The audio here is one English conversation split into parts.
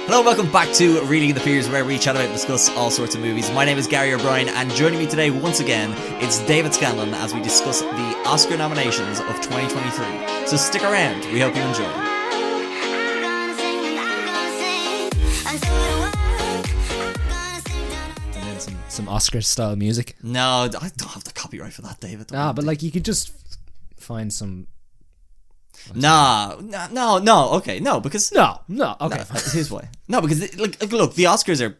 Hello and welcome back to Reeling the Fears, where we chat about and discuss all sorts of movies. My name is Gary O'Brien, and joining me today once again, it's David Scanlon as we discuss the Oscar nominations of 2023. So stick around, we hope you enjoy. And then some Oscar-style music. No, I don't have the copyright for that, David. But like you could just find some... No, okay, no, because... No, okay. No, here's why. No, because, look, the Oscars are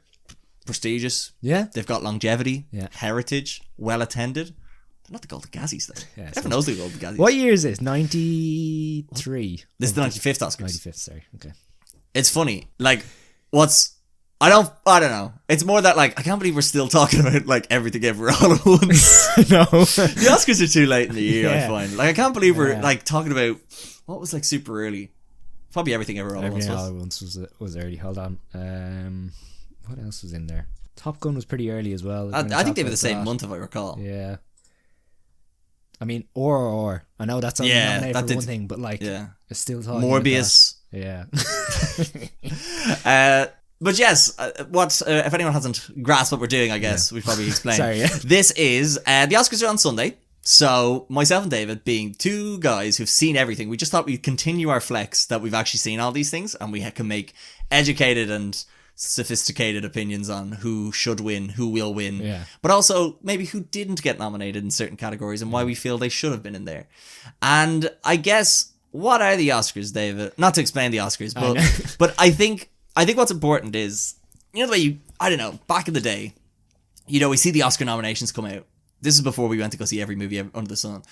prestigious. Yeah. They've got longevity, Yeah. heritage, well-attended. They're not the Golden Gazzies, though. Yeah, Everyone knows the Golden Gazzies. What year is this? 93? This is the 95th Oscars. 95th, sorry. Okay. It's funny, like, I don't know. It's more that, like, I can't believe we're still talking about, like, everything ever all at once. No. The Oscars are too late in the year, Yeah. I find. Like, I can't believe we're, like, talking about, what was, like, super early? Probably everything ever all at once. Everything all at once was early. Hold on. What else was in there? Top Gun was pretty early as well. I think they were the same month, if I recall. Yeah. I mean, or. I know that's only nominated for one thing, but, like, it's still talking Morbius. Yeah. But yes, if anyone hasn't grasped what we're doing, I guess we probably explain. Sorry, yeah. This is the Oscars are on Sunday, so myself and David, being two guys who've seen everything, we just thought we'd continue our flex that we've actually seen all these things, and we can make educated and sophisticated opinions on who should win, who will win, but also maybe who didn't get nominated in certain categories and why we feel they should have been in there. And I guess, what are the Oscars, David? Not to explain the Oscars, but I think what's important is, you know, the way I don't know, back in the day, you know, we see the Oscar nominations come out. This is before we went to go see every movie under the sun.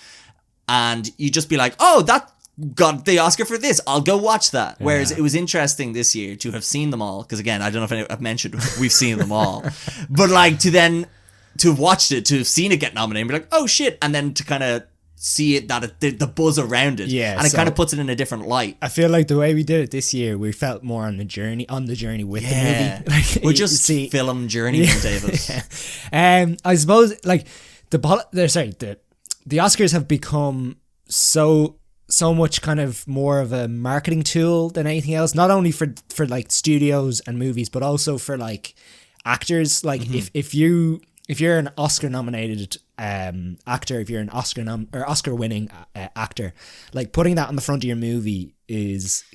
And you just be like, oh, that got the Oscar for this, I'll go watch that. Yeah. Whereas it was interesting this year to have seen them all, because again, I don't know if I've mentioned we've seen them all. But like to have watched it, to have seen it get nominated, and be like, oh shit, and then to kind of see it, the buzz around it, and it kind of puts it in a different light. I feel like the way we did it this year, we felt more on the journey with the movie. Like, we're just film journey, David. I suppose like the Oscars have become so much kind of more of a marketing tool than anything else. Not only for like studios and movies, but also for like actors. Like if you're an Oscar nominated actor, if you're an Oscar winning actor, like putting that on the front of your movie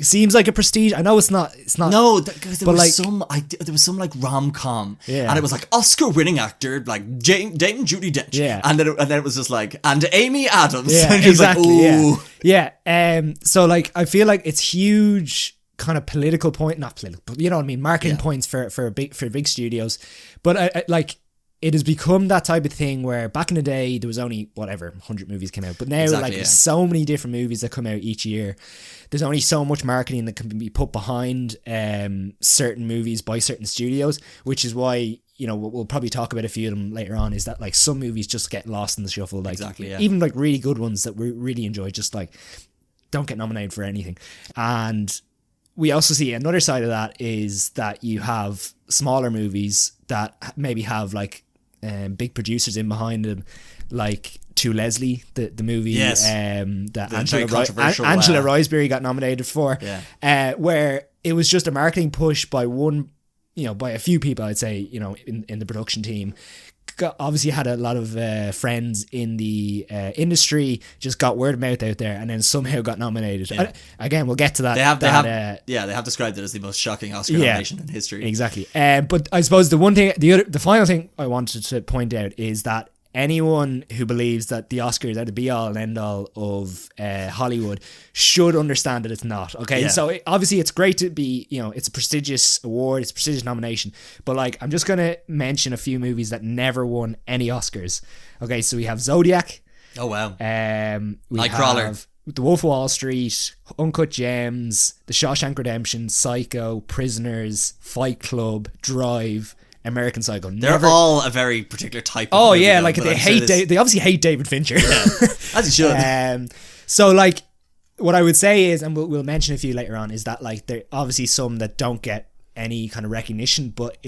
seems like a prestige. I know it's not. No, because there was some like rom-com, and it was like Oscar winning actor, like Dame Judi Dench, and then it was just like, and Amy Adams, and exactly, like, ooh. So like I feel like it's huge kind of political point, not political, but you know what I mean, marketing points for big studios, but I like. It has become that type of thing where back in the day there was only 100 movies came out, but now there's so many different movies that come out each year. There's only so much marketing that can be put behind certain movies by certain studios, which is why, you know, we'll probably talk about a few of them later on, is that like some movies just get lost in the shuffle, like even like really good ones that we really enjoy just like don't get nominated for anything. And we also see another side of that is that you have smaller movies that maybe have like big producers in behind them, like To Leslie, the movie that Angela Riseborough got nominated for, where it was just a marketing push by by a few people, I'd say, you know, in the production team. Obviously had a lot of friends in the industry, just got word of mouth out there, and then somehow got nominated. Again, we'll get to that. They have described it as the most shocking Oscar nomination in history. Exactly. But I suppose the final thing I wanted to point out is that anyone who believes that the Oscars are the be all and end all of Hollywood should understand that it's not. Okay, so obviously it's great to be, you know, it's a prestigious award, it's a prestigious nomination, but like I'm just gonna mention a few movies that never won any Oscars. Okay, so we have Zodiac. Oh wow. Nightcrawler. The Wolf of Wall Street, Uncut Gems, The Shawshank Redemption, Psycho, Prisoners, Fight Club, Drive, American Psycho. They're all a very particular type of movie, yeah, like they obviously hate David Fincher. As you should. So like what I would say is, and we'll mention a few later on, is that like there are obviously some that don't get any kind of recognition, but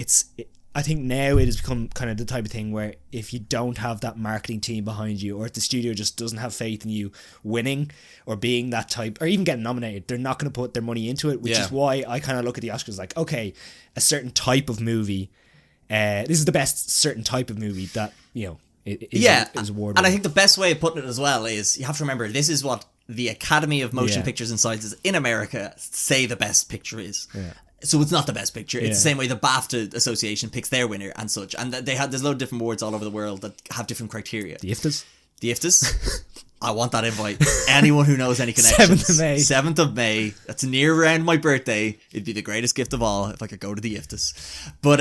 I think now it has become kind of the type of thing where if you don't have that marketing team behind you, or if the studio just doesn't have faith in you winning or being that type, or even getting nominated, they're not going to put their money into it, which is why I kind of look at the Oscars like, okay, a certain type of movie, this is the best certain type of movie that, you know, is awarded. And I think the best way of putting it as well is you have to remember this is what the Academy of Motion Pictures and Sciences in America say the best picture is. Yeah. So it's not the best picture. It's the same way the BAFTA Association picks their winner and such. And there's a load of different awards all over the world that have different criteria. The IFTAs? The IFTAs? I want that invite. Anyone who knows any connections. 7th of May. 7th of May. That's near around my birthday. It'd be the greatest gift of all if I could go to the IFTAs. But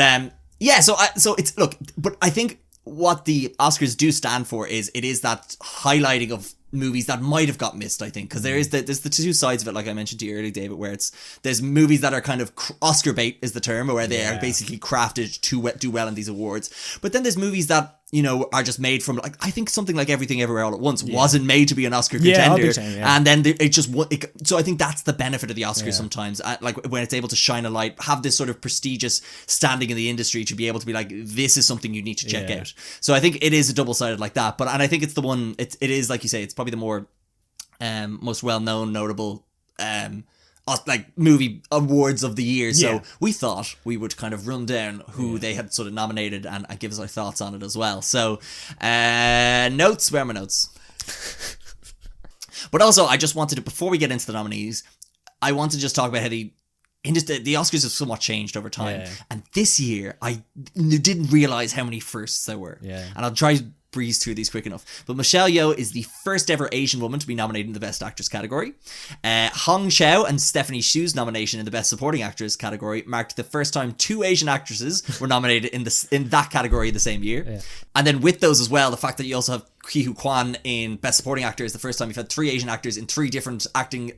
so it's look. But I think what the Oscars do stand for is it is that highlighting of movies that might have got missed, I think, because there's the two sides of it, like I mentioned to you earlier, David, where there's movies that are kind of Oscar bait is the term, where they are basically crafted to do well in these awards, but then there's movies that, you know, are just made from, like, I think something like Everything Everywhere All at Once wasn't made to be an Oscar contender, and then so I think that's the benefit of the Oscars sometimes, like when it's able to shine a light, have this sort of prestigious standing in the industry to be able to be like, this is something you need to check out. So I think it is a double-sided like that, but and I think it's the one, it is, like you say, it's probably the more most well-known, notable like movie awards of the year. So we thought we would kind of run down who they had sort of nominated and give us our thoughts on it as well. So notes, where are my notes? But also I just wanted to, before we get into the nominees, I want to just talk about how the Oscars have somewhat changed over time, and this year I didn't realize how many firsts there were, and I'll try to breeze through these quick enough. But Michelle Yeoh is the first ever Asian woman to be nominated in the Best Actress category. Hong Chow and Stephanie Hsu's nomination in the Best Supporting Actress category marked the first time two Asian actresses were nominated in that category the same year. And then with those as well, the fact that you also have Ke Huy Quan in Best Supporting Actor is the first time you've had three Asian actors in three different acting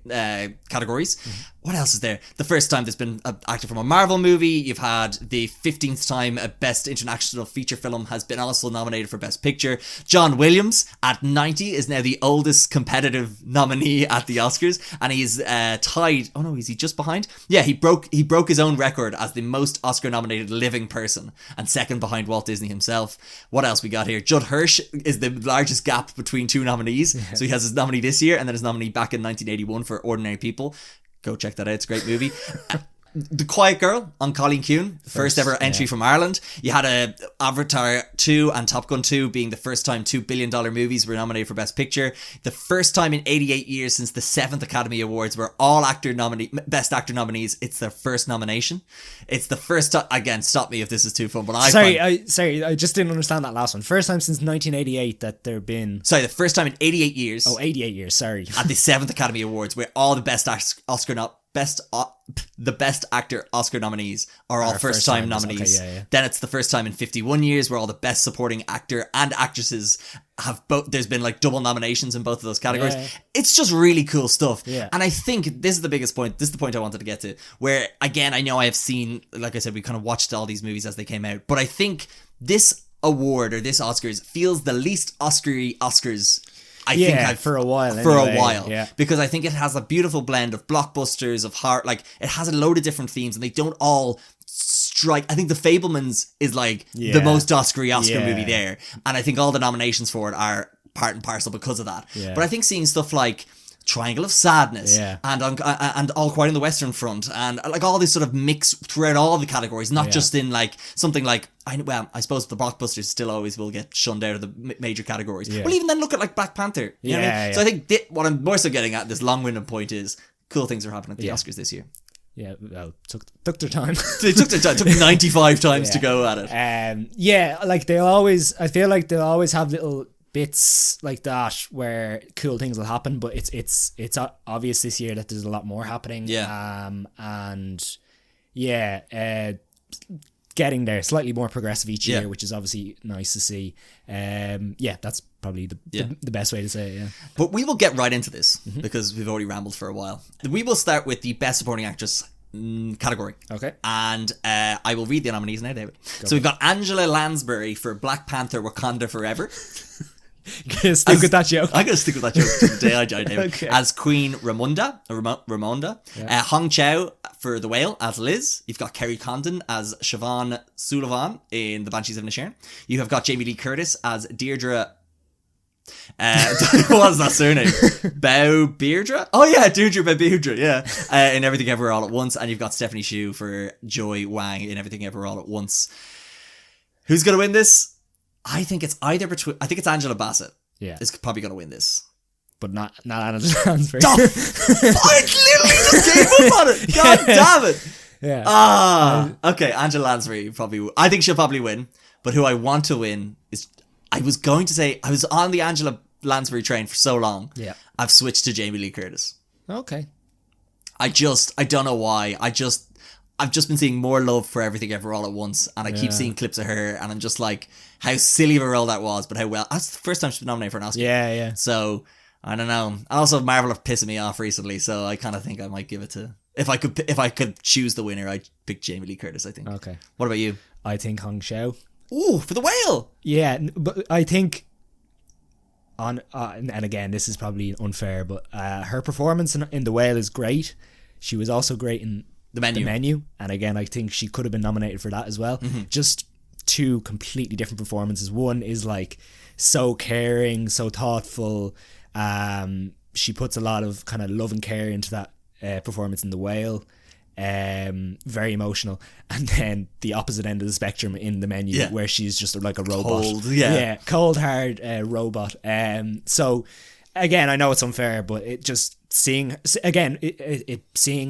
categories. What else is there? The first time there's been an actor from a Marvel movie. You've had the 15th time a Best International Feature Film has been also nominated for Best Picture. John Williams at 90 is now the oldest competitive nominee at the Oscars, and he's tied. Oh no, is he just behind? Yeah, he broke his own record as the most Oscar nominated living person, and second behind Walt Disney himself. What else we got here? Judd Hirsch is the largest gap between two nominees. So he has his nominee this year and then his nominee back in 1981 for Ordinary People. Go check that out. It's a great movie. The Quiet Girl on Colleen Kuhn, first ever entry from Ireland. You had Avatar 2 and Top Gun 2 being the first time $2 billion movies were nominated for Best Picture. The first time in 88 years since the 7th Academy Awards where all Best Actor nominees, it's their first nomination. It's the first time, again, stop me if this is too fun, but I just didn't understand that last one. First time since 1988 that there have been... Sorry, the first time in 88 years. Oh, 88 years, sorry. At the 7th Academy Awards where all the Best Actor Oscar nominees are all first time nominees. Okay, Then it's the first time in 51 years where all the Best Supporting Actor and Actresses have both. There's been like double nominations in both of those categories. It's just really cool stuff. And I think this is the biggest point. This is the point I wanted to get to. Where again, I know I have seen, like I said, we kind of watched all these movies as they came out, but I think this award or this Oscars feels the least Oscar-y Oscars. I think for a while. Because I think it has a beautiful blend of blockbusters, of heart, like it has a load of different themes, and they don't all strike. I think The Fabelmans is like the most Oscar-y Oscar movie there, and I think all the nominations for it are part and parcel because of that. But I think seeing stuff like Triangle of Sadness and All Quiet on the Western Front and like all this sort of mix throughout all the categories, not just in like something like I suppose the blockbusters still always will get shunned out of the major categories. Well, even then look at like Black Panther. You know what I mean? So I think what I'm more so getting at, this long-winded point, is cool things are happening at the Oscars this year. Yeah, well, took their time. They took their time. It took 95 times to go at it. Like I feel like they'll always have little bits like that where cool things will happen, but it's obvious this year that there's a lot more happening. Getting there slightly more progressive each year, which is obviously nice to see. That's probably the best way to say it. But we will get right into this because we've already rambled for a while. We will start with the Best Supporting Actress category. Okay. And I will read the nominees now, David. So we've got Angela Lansbury for Black Panther Wakanda Forever. Gonna stick with that joke. I'm gonna stick with that joke to the day I die, David. Okay. As Queen Ramonda. Yeah. Hong Chow for The Whale as Liz. You've got Kerry Condon as Siobhan Sullivan in The Banshees of Inisherin. You have got Jamie Lee Curtis as Deirdre. What was that surname? Beardra? Oh yeah, Deirdre Beardra, yeah. In Everything Everywhere All at Once. And you've got Stephanie Hsu for Joy Wang in Everything Everywhere All at Once. Who's gonna win this? I think it's either between. I think it's Angela Bassett. Yeah, is probably gonna win this. but not Anna Lansbury. I literally just gave up on it. God damn it. Yeah. Okay, Angela Lansbury probably. I think she'll probably win. But who I want to win is. I was going to say I was on the Angela Lansbury train for so long. Yeah. I've switched to Jamie Lee Curtis. Okay. I don't know why. I've just been seeing more love for Everything Ever All at Once, and I keep seeing clips of her, and I'm just like, how silly of a role that was, but how well. That's the first time she's been nominated for an Oscar. Yeah. So I don't know. Also, Marvel have pissing me off recently, so I kind of think I might give it to. If I could choose the winner, I'd pick Jamie Lee Curtis. I think. Okay. What about you? I think Hong Chow. Ooh, for The Whale. Yeah, but I think and again, this is probably unfair, but her performance in The Whale is great. She was also great in The Menu. And again, I think she could have been nominated for that as well. Just two completely different performances. One is like so caring, so thoughtful. She puts a lot of kind of love and care into that performance in The Whale. Very emotional. And then the opposite end of the spectrum in The Menu, where she's just like a robot. Cold hard robot. So again, I know it's unfair, but it just seeing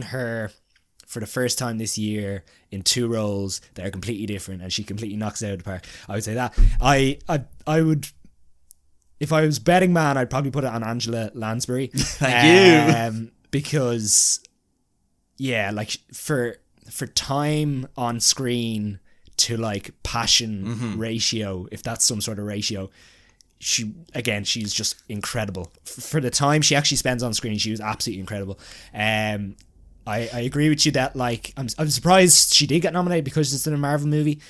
her for the first time this year in two roles that are completely different, and she completely knocks it out of the park. I would say that I would, if I was betting man, I'd probably put it on Angela Lansbury. Thank you. Because like for time on screen to like passion ratio, if that's some sort of ratio, she's just incredible. For the time she actually spends on screen, she was absolutely incredible. I agree with you that like I'm surprised she did get nominated because it's in a Marvel movie.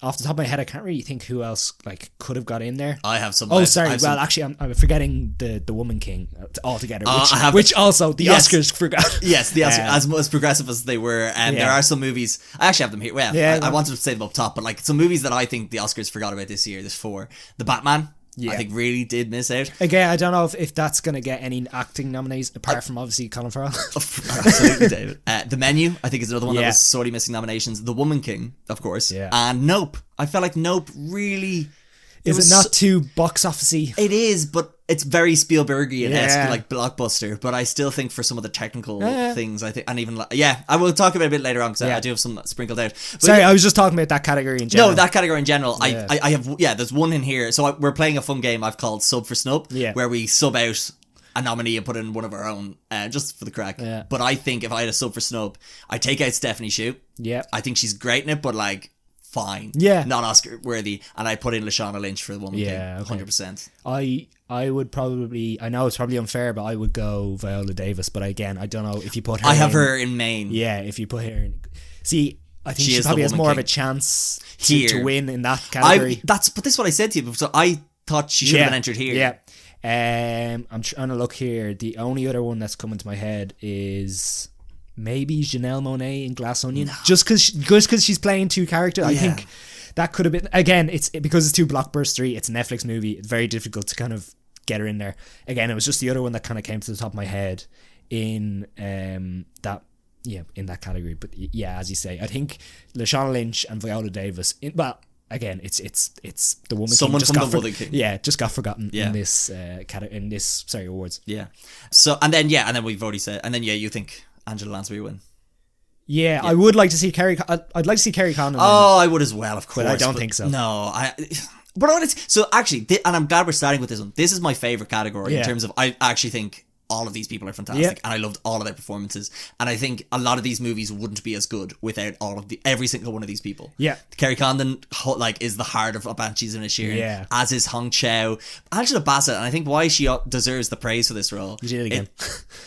Off the top of my head, I can't really think who else like could have got in there. I have some. Actually, I'm forgetting the Woman King altogether, which the Oscars forgot. Yes, the Oscars, as progressive as they were, and there are some movies. I actually have them here. Well, I wanted to say them up top, but like some movies that I think the Oscars forgot about this year. There's 4. The Batman. I think really did miss out. Again, I don't know if that's going to get any acting nominees apart from obviously Colin Farrell. Absolutely, David. The Menu, I think, is another one that was sorely missing nominations. The Woman King, of course. Yeah. And Nope. I felt like Nope really... Is it not too box office-y? It is, but it's very Spielbergian-esque, like blockbuster. But I still think for some of the technical things, I think, and even I will talk about it a bit later on because I do have some sprinkled out. But I was just talking about that category in general. No, that category in general. I have there's one in here. So we're playing a fun game I've called Sub for Snub, where we sub out a nominee and put in one of our own, just for the crack. Yeah. But I think if I had a sub for Snub, I take out Stephanie Hsu. Yeah, I think she's great in it, but like. Fine. Yeah. Not Oscar worthy. And I put in Lashana Lynch for The Woman King. 100%. I would probably, I know it's probably unfair, but I would go Viola Davis. But again, I don't know if you put her her in Maine. Yeah, if you put her in. See, I think she probably has more of a chance to win in that category. But this is what I said to you. So I thought she should have been entered here. Yeah. I'm trying to look here. The only other one that's coming to my head is... maybe Janelle Monáe in Glass Onion, just because she's playing two characters. I think that could have been, again, it's because it's too blockbustery, it's a Netflix movie, it's very difficult to kind of get her in there. Again, it was just the other one that kind of came to the top of my head in that category. But as you say, I think Lashana Lynch and Viola Davis, again, it's The Woman Someone King. From The Woman King. Yeah, just got forgotten in this awards. Yeah. So and then we've already said, and then you think Angela Lansbury win. Yeah, I would like to see Kerry. I'd like to see Kerry Condon. Oh, I would as well, of course. But I don't think so. No, so actually, and I'm glad we're starting with this one. This is my favorite category in terms of I actually think all of these people are fantastic, and I loved all of their performances. And I think a lot of these movies wouldn't be as good without every single one of these people. Yeah, Kerry Condon is the heart of Banshees of Inisherin. Yeah, as is Hong Chow, Angela Bassett, and I think why she deserves the praise for this role. You did it again.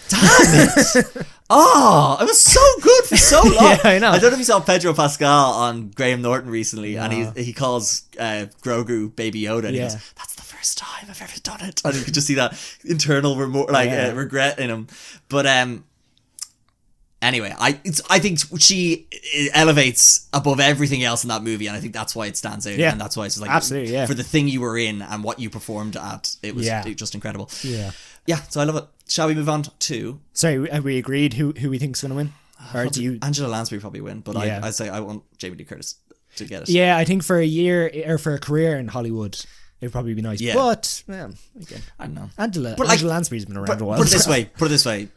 Damn it! Oh, it was so good for so long. Yeah, I know. I don't know if you saw Pedro Pascal on Graham Norton recently, and he calls Grogu Baby Yoda, and he goes, "That's the first first time I've ever done it. And you could just see that internal regret in him. But anyway, I think she elevates above everything else in that movie, and I think that's why it stands out. Yeah. And that's why it's just like, absolutely, yeah. for the thing you were in and what you performed at, it was just incredible. Yeah, so I love it. Shall we move on to... Sorry, have we agreed who we think's going to win? Or do you... Angela Lansbury probably win, but I'd say I want Jamie Lee Curtis to get it. Yeah, I think for a year, or for a career in Hollywood, it'd probably be nice. Yeah. But, again, I don't know. Angela Lansbury's been around a while. Put it this way.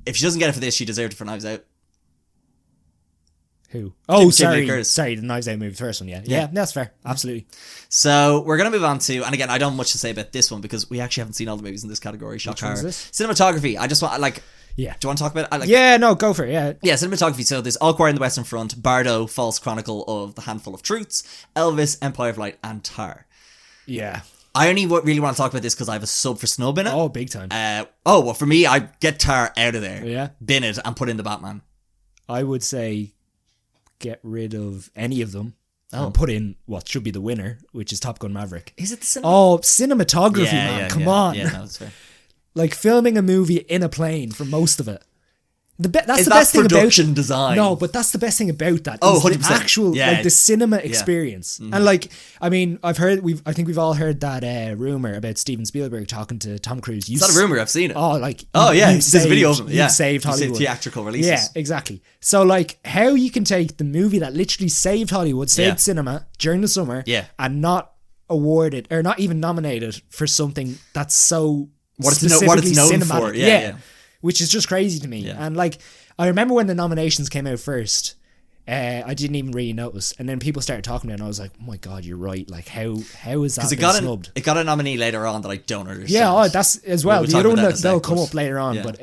If she doesn't get it for this, she deserved it for Knives Out. Who? Oh, Jamie Lee Curtis. sorry, the Knives Out movie, the first one, yeah, that's fair, absolutely. So we're going to move on to, and again, I don't have much to say about this one because we actually haven't seen all the movies in this category. Shock horror. Cinematography. I just want, yeah. Do you want to talk about it? Yeah, no, go for it, yeah. Yeah, cinematography. So there's All Quiet on the Western Front, Bardo, False Chronicle of the Handful of Truths, Elvis, Empire of Light, and Tar. Yeah. I only really want to talk about this because I have a sub for snub in it. Oh, big time. Well, for me, I get Tar out of there. Yeah. Bin it and put in the Batman. I would say get rid of any of them and put in what should be the winner, which is Top Gun Maverick. Is it the cinematography, man. Come on. Yeah, no, that's fair. Like filming a movie in a plane for most of it. That's is the that best thing about production design. No, but that's the best thing about that. Oh, is 100%. the actual the cinema Yeah. experience. Mm-hmm. And I mean, I think we've all heard that rumor about Steven Spielberg talking to Tom Cruise. It's not a rumor. I've seen it. There's a video of him. Yeah, you've saved Hollywood. Theatrical releases. Yeah, exactly. So how you can take the movie that literally saved Hollywood, saved cinema during the summer, and not awarded or not even nominated for something that's so what it's specifically known cinematic. for. Yeah. Which is just crazy to me. Yeah. And I remember when the nominations came out first, I didn't even really notice, and then people started talking about it, and I was like, "Oh my god, you're right! Like, how is that been snubbed?" It got a nominee later on that I don't understand. Yeah, that's as well. The other one that'll come up later on, yeah. but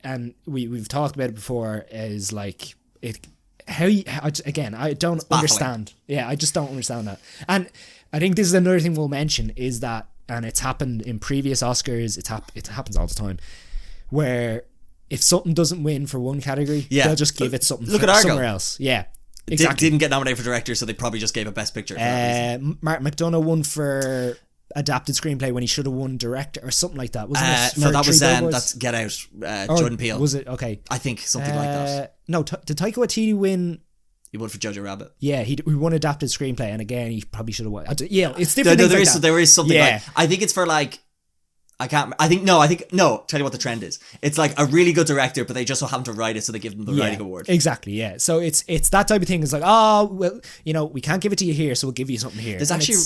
and we've talked about it before. Is like it I don't understand. Yeah, I just don't understand that, and I think this is another thing we'll mention is that, and it's happened in previous Oscars. It happens all the time, where if something doesn't win for one category, they'll just give it something somewhere else. Yeah, exactly. Didn't get nominated for director, so they probably just gave it Best Picture. Martin McDonagh won for adapted screenplay when he should have won director or something like that, wasn't it? No, that was that's Get Out. Jordan Peele. Was it? Okay, I think something like that. No, did Taika Waititi win? He won for Jojo Rabbit. Yeah, he won adapted screenplay, and again, he probably should have won. Yeah, it's different. There is something. Yeah. I think it's for tell you what the trend is. It's like a really good director, but they just so happen to write it, so they give them the writing award. Exactly, yeah. So it's that type of thing. It's like, oh, well, we can't give it to you here, so we'll give you something here. There's actually,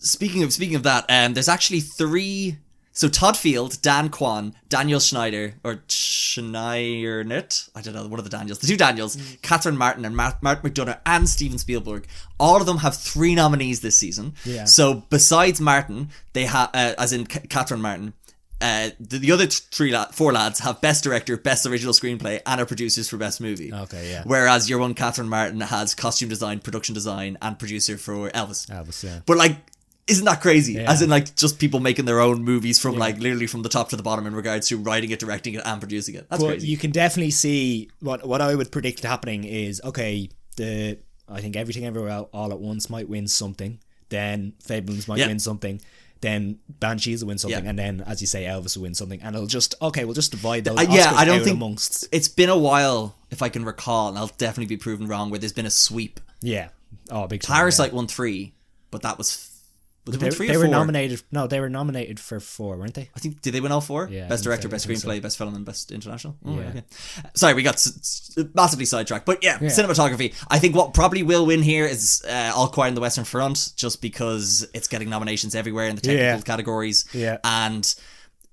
speaking of that, there's actually 3. So Todd Field, Dan Kwan, Daniel Schneider, or Schneidernet, I don't know, one of the Daniels, the 2 Daniels, Catherine Martin and Mark McDonagh and Steven Spielberg, all of them have 3 nominees this season. Yeah. So besides Martin, they have, as in Catherine Martin, the other 4 lads have Best Director, Best Original Screenplay, and are producers for Best Movie. Okay, yeah. Whereas your one, Catherine Martin, has Costume Design, Production Design, and Producer for Elvis. Elvis, yeah. But isn't that crazy? Yeah. As in just people making their own movies from literally from the top to the bottom in regards to writing it, directing it, and producing it. That's crazy. You can definitely see what I would predict happening is, okay, I think Everything Everywhere All at Once might win something, then Fabelmans might win something, then Banshees will win something, and then, as you say, Elvis will win something, and we'll just divide those Oscars I don't out think amongst. It's been a while, if I can recall, and I'll definitely be proven wrong, where there's been a sweep. Yeah. Oh, big time. Parasite won 3, but that was... They were nominated. No, they were nominated for 4, weren't they? I think, did they win all 4? Yeah, Best Director, Best Screenplay, so. Best Film, and Best International? Yeah. Okay. Sorry, we got massively sidetracked. But cinematography. I think what probably will win here is All Quiet on the Western Front, just because it's getting nominations everywhere in the technical categories. Yeah. And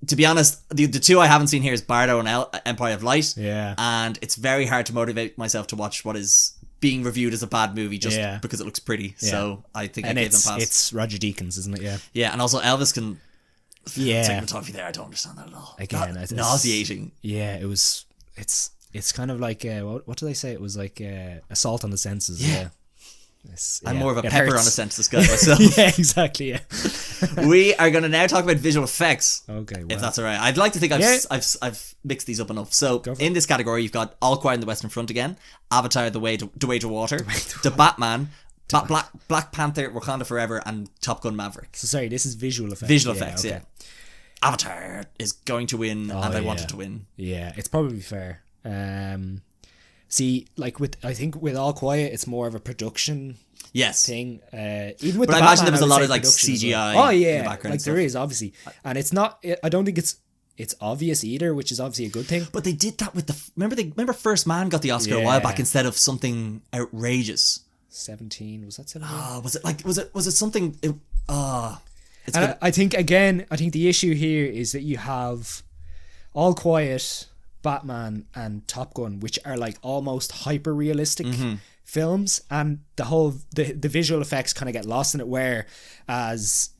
to be honest, the 2 I haven't seen here is Bardo and Empire of Light. Yeah. And it's very hard to motivate myself to watch what is being reviewed as a bad movie just because it looks pretty. So I think I gave them pass. It's Roger Deakins, isn't it? Yeah. Yeah, and also Elvis can... Yeah. Cinematography there, I don't understand that at all. Again, it's nauseating. Yeah, it was... It's kind of like... what do they say? It was like assault on the senses. Yeah. I'm more of a it pepper hurts. on a senseless guy myself. Yeah, exactly, yeah. We are going to now talk about visual effects. Okay, if that's all right. I'd like to think I've mixed these up enough. So in this category, you've got All Quiet on the Western Front again, Avatar: The Way to Water, The Batman, Black Panther, Wakanda Forever, and Top Gun Maverick. So sorry, this is visual effects. Visual effects, yeah. Avatar is going to win, and I want it to win. Yeah, it's probably fair. See, like I think with All Quiet, it's more of a production thing. Even with, but I imagine there was a lot of like CGI. Well. Oh yeah, in the background like there is obviously, and it's not. I don't think it's obvious either, which is obviously a good thing. But they did that with remember First Man got the Oscar a while back instead of something outrageous. 17 was that 17? Was it something? I think the issue here is that you have All Quiet, Batman, and Top Gun, which are like almost hyper realistic films, and the visual effects kind of get lost in it. Whereas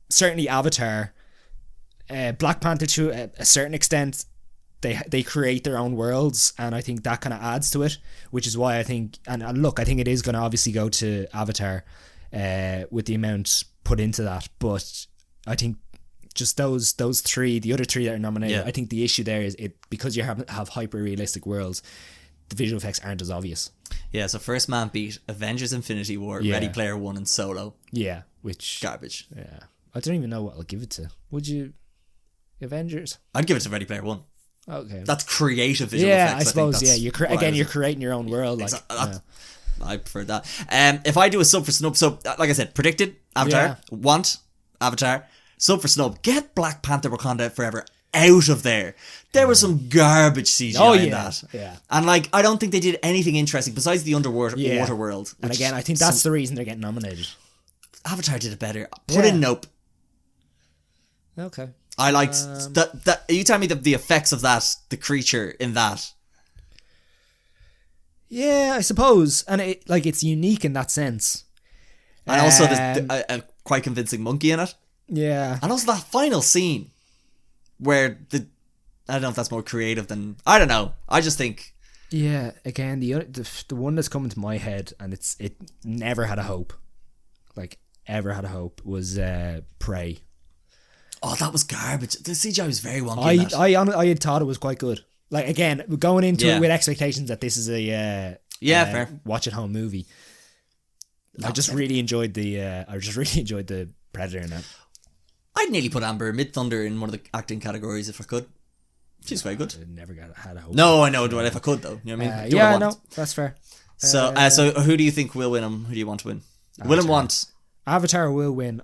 certainly Avatar, Black Panther to a certain extent, they create their own worlds, and I think that kind of adds to it, which is why I think I think it is going to obviously go to Avatar with the amount put into that, but I think just those three, the other three that are nominated, I think the issue there is because you have hyper realistic worlds, the visual effects aren't as obvious. Yeah, so First Man beat Avengers Infinity War, Ready Player One, and Solo. Yeah, which garbage. Yeah, I don't even know what I'll give it to. Would you? Avengers? I'd give it to Ready Player One. Okay, that's creative visual effects. I suppose. You're creating your own world. Like, I prefer that. If I do a sub for snub, so like I said, predicted Avatar, want Avatar, sub for snub, get Black Panther Wakanda Forever out of there. There was some garbage CGI in that. Yeah. And like, I don't think they did anything interesting besides the underwater water world. And again, I think that's the reason they're getting nominated. Avatar did it better. Put in Nope. Okay. I liked that. You tell me the effects of that, the creature in that. Yeah, I suppose, and it's unique in that sense. And also, there's a quite convincing monkey in it. Yeah, and also that final scene where I don't know if that's more creative than, I don't know. I just think. Yeah, again, the one that's coming to my head, and it never had a hope, like ever had a hope, was Prey. Oh, that was garbage. The CGI was very wonky. I had thought it was quite good. Like, again, going into it with expectations that this is a fair watch at home movie. I just really enjoyed the Predator in that. I'd nearly put Amber Mid-Thunder in one of the acting categories if I could. She's very good. I never had a hope. No, I know. If I could, though. You know what I mean? No, that's fair. So who do you think will win them? Who do you want to win? Avatar. Will and want. Avatar will win.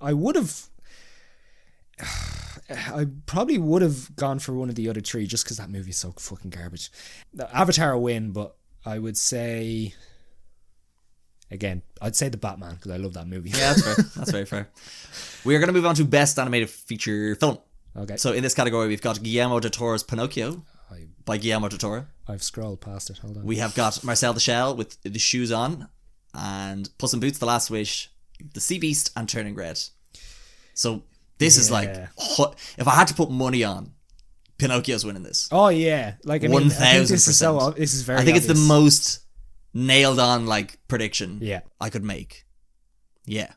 I probably would have gone for one of the other three just because that movie is so fucking garbage. Avatar will win, but I would say, again, I'd say the Batman because I love that movie. Yeah, that's fair. That's very fair. We are going to move on to Best Animated Feature Film. Okay. So in this category, we've got Guillermo del Toro's Pinocchio by Guillermo del Toro. I've scrolled past it. Hold on. We have got Marcel the Shell with The Shoes On, and Puss in Boots: The Last Wish, The Sea Beast, and Turning Red. So this is like, if I had to put money on, Pinocchio's winning this. Oh yeah, like 1,000%. This is very. I think obvious. it's the most nailed on like prediction I could make. Yeah.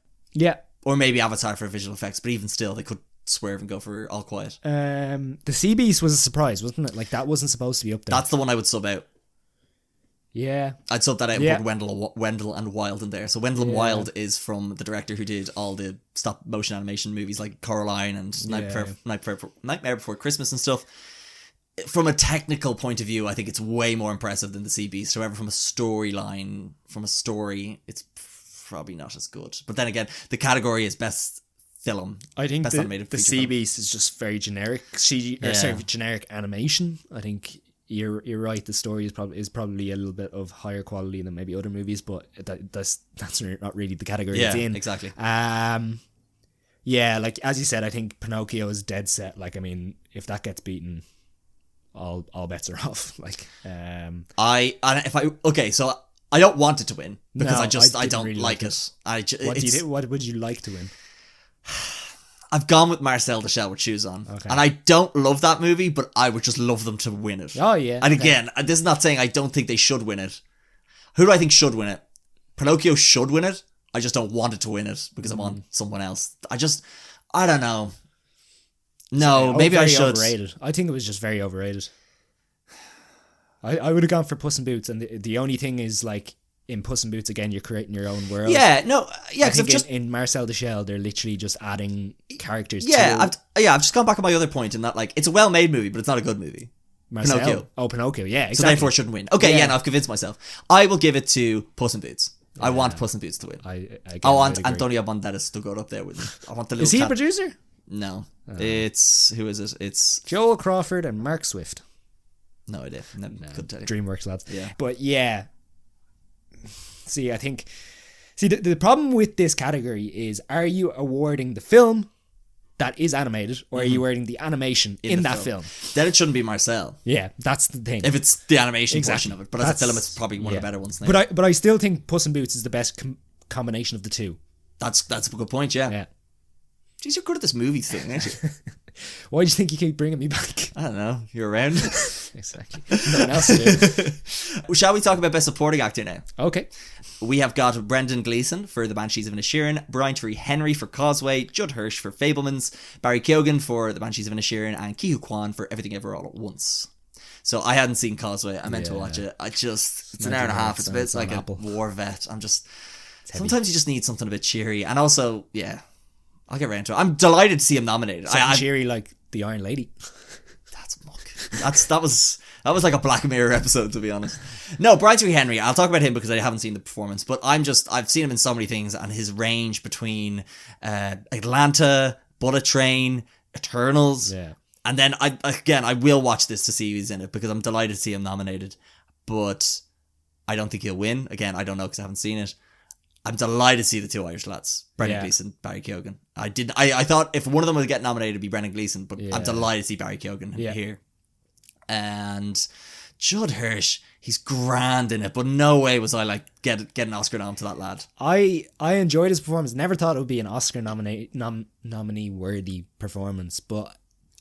Or maybe Avatar for visual effects, but even still, they could swerve and go for All Quiet. The Sea Beast was a surprise, wasn't it? Like, that wasn't supposed to be up there. That's the one I would sub out. Yeah. I'd sub that out and put Wendell and Wild in there. So Wendell and Wild is from the director who did all the stop motion animation movies like Coraline and Nightmare Before Christmas and stuff. From a technical point of view, I think it's way more impressive than The Sea Beast. However, from a story, it's probably not as good. But then again, the category is best film. I think best animated the Sea Beast is just very generic generic animation. I think you're right. The story is probably a little bit of higher quality than maybe other movies, but that's not really the category it's in. Exactly. Like as you said, I think Pinocchio is dead set. Like, I mean, if that gets beaten, all bets are off. Like, so I don't want it to win because I don't really like it. What would you like to win? I've gone with Marcel the Shell with Shoes On. Okay. And I don't love that movie, but I would just love them to win it. Oh, yeah. And again, this is not saying I don't think they should win it. Who do I think should win it? Pinocchio should win it. I just don't want it to win it because I want someone else. I don't know. No, maybe I should. Overrated. I think it was just very overrated. I would have gone for Puss in Boots, and the only thing is, like, in Puss in Boots again, you're creating your own world. Yeah, no, yeah, I because I've think just in Marcel the Shell, they're literally just adding characters. yeah, to I've just gone back on my other point in that like it's a well-made movie, but it's not a good movie. Marcel. Pinocchio. Oh, Pinocchio. Yeah, So exactly. therefore it shouldn't win. Okay, Yeah. yeah, no, I've convinced myself. I will give it to Puss in Boots. I want Puss in Boots to win. I want would agree. Antonio Banderas to go up there with me. I want the little Is he a cat. producer? No. It's who is it? It's Joel Crawford and Mark Swift. no idea. No, couldn't tell you. DreamWorks lads. Yeah. But yeah. See, I think the problem with this category is, are you awarding the film that is animated, or are you awarding the animation in the that film? Then it shouldn't be Marcel. Yeah, that's the thing. If it's the animation Exactly. portion of it. But as a film, it's probably one of the better ones now. But I still think Puss in Boots is the best combination of the two. That's a good point, yeah. Yeah. Jeez, you're good at this movie thing, aren't you? Why do you think you keep bringing me back? I don't know. You're around. Exactly. Nothing else to do. Shall we talk about Best Supporting Actor now? Okay. We have got Brendan Gleeson for The Banshees of Inisherin, Brian Tyree Henry for Causeway, Judd Hirsch for Fablemans, Barry Keoghan for The Banshees of Inisherin, and Ki-Hoo Kwan for Everything Ever All at Once. So I hadn't seen Causeway. I meant to watch it. It's an hour and a half. It's a bit like a war vet. Sometimes you just need something a bit cheery. And also, yeah, I'll get around to it. I'm delighted to see him nominated. Cheery like the Iron Lady. That's muck. That was like a Black Mirror episode, to be honest. No, Brian Tyree Henry, I'll talk about him because I haven't seen the performance, but I've seen him in so many things, and his range between Atlanta, Bullet Train, Eternals, and then I will watch this to see who's in it because I'm delighted to see him nominated, but I don't think he'll win. Again, I don't know because I haven't seen it. I'm delighted to see the two Irish lads, Brendan Gleeson, Barry Keoghan. I thought if one of them would get nominated, it'd be Brendan Gleeson, but I'm delighted to see Barry Keoghan here. And Judd Hirsch, he's grand in it, but no way was I like get an Oscar nom to that lad. I enjoyed his performance. Never thought it would be an Oscar nominee worthy performance, but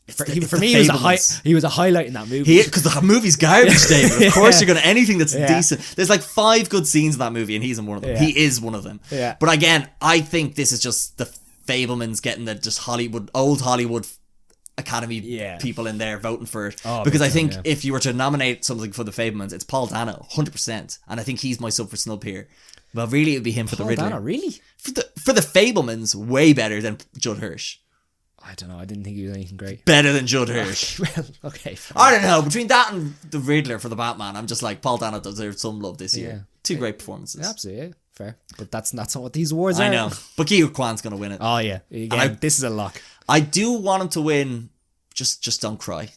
for me he was a highlight in that movie. Because the movie's garbage, David. Of course you're gonna anything that's decent. There's like 5 good scenes in that movie, and he's in one of them. He is one of them. Yeah. But again, I think this is just the Fablemans getting the just old Hollywood Academy people in there voting for it. Because I think if you were to nominate something for the Fablemans, it's Paul Dano, 100%. And I think he's my sub for snub here. Well, really, it would be him for the Riddler. Dano, really? For the Fablemans, way better than Judd Hirsch. I don't know. I didn't think he was anything great. Better than Judd Hirsch. Well, okay. Fine. I don't know. Between that and the Riddler for the Batman, I'm just like, Paul Dano deserves some love this year. 2 great performances. Yeah, absolutely, yeah. Fair. But that's not what these awards are. I know. But Ki-Hoo Kwan's going to win it. Oh, yeah. Again, this is a lock. I do want him to win. Just don't cry.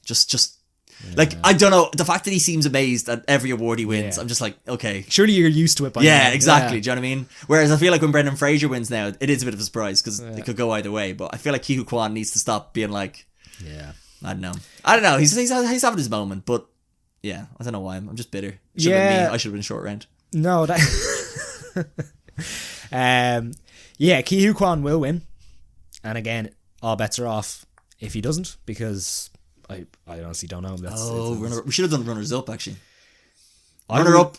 Like, I don't know. The fact that he seems amazed at every award he wins, I'm just like, okay. Surely you're used to it by now. Yeah, exactly. Do you know what I mean? Whereas I feel like when Brendan Fraser wins now, it is a bit of a surprise because it could go either way. But I feel like Ki-Hoo Kwan needs to stop being like, I don't know. He's having his moment, but yeah, I don't know why. I'm just bitter. Should have been me. I should have been short round. No, that. Ki-Hoo Kwan will win, and again, all bets are off if he doesn't, because I honestly don't know. We should have done runners up actually. Runner up,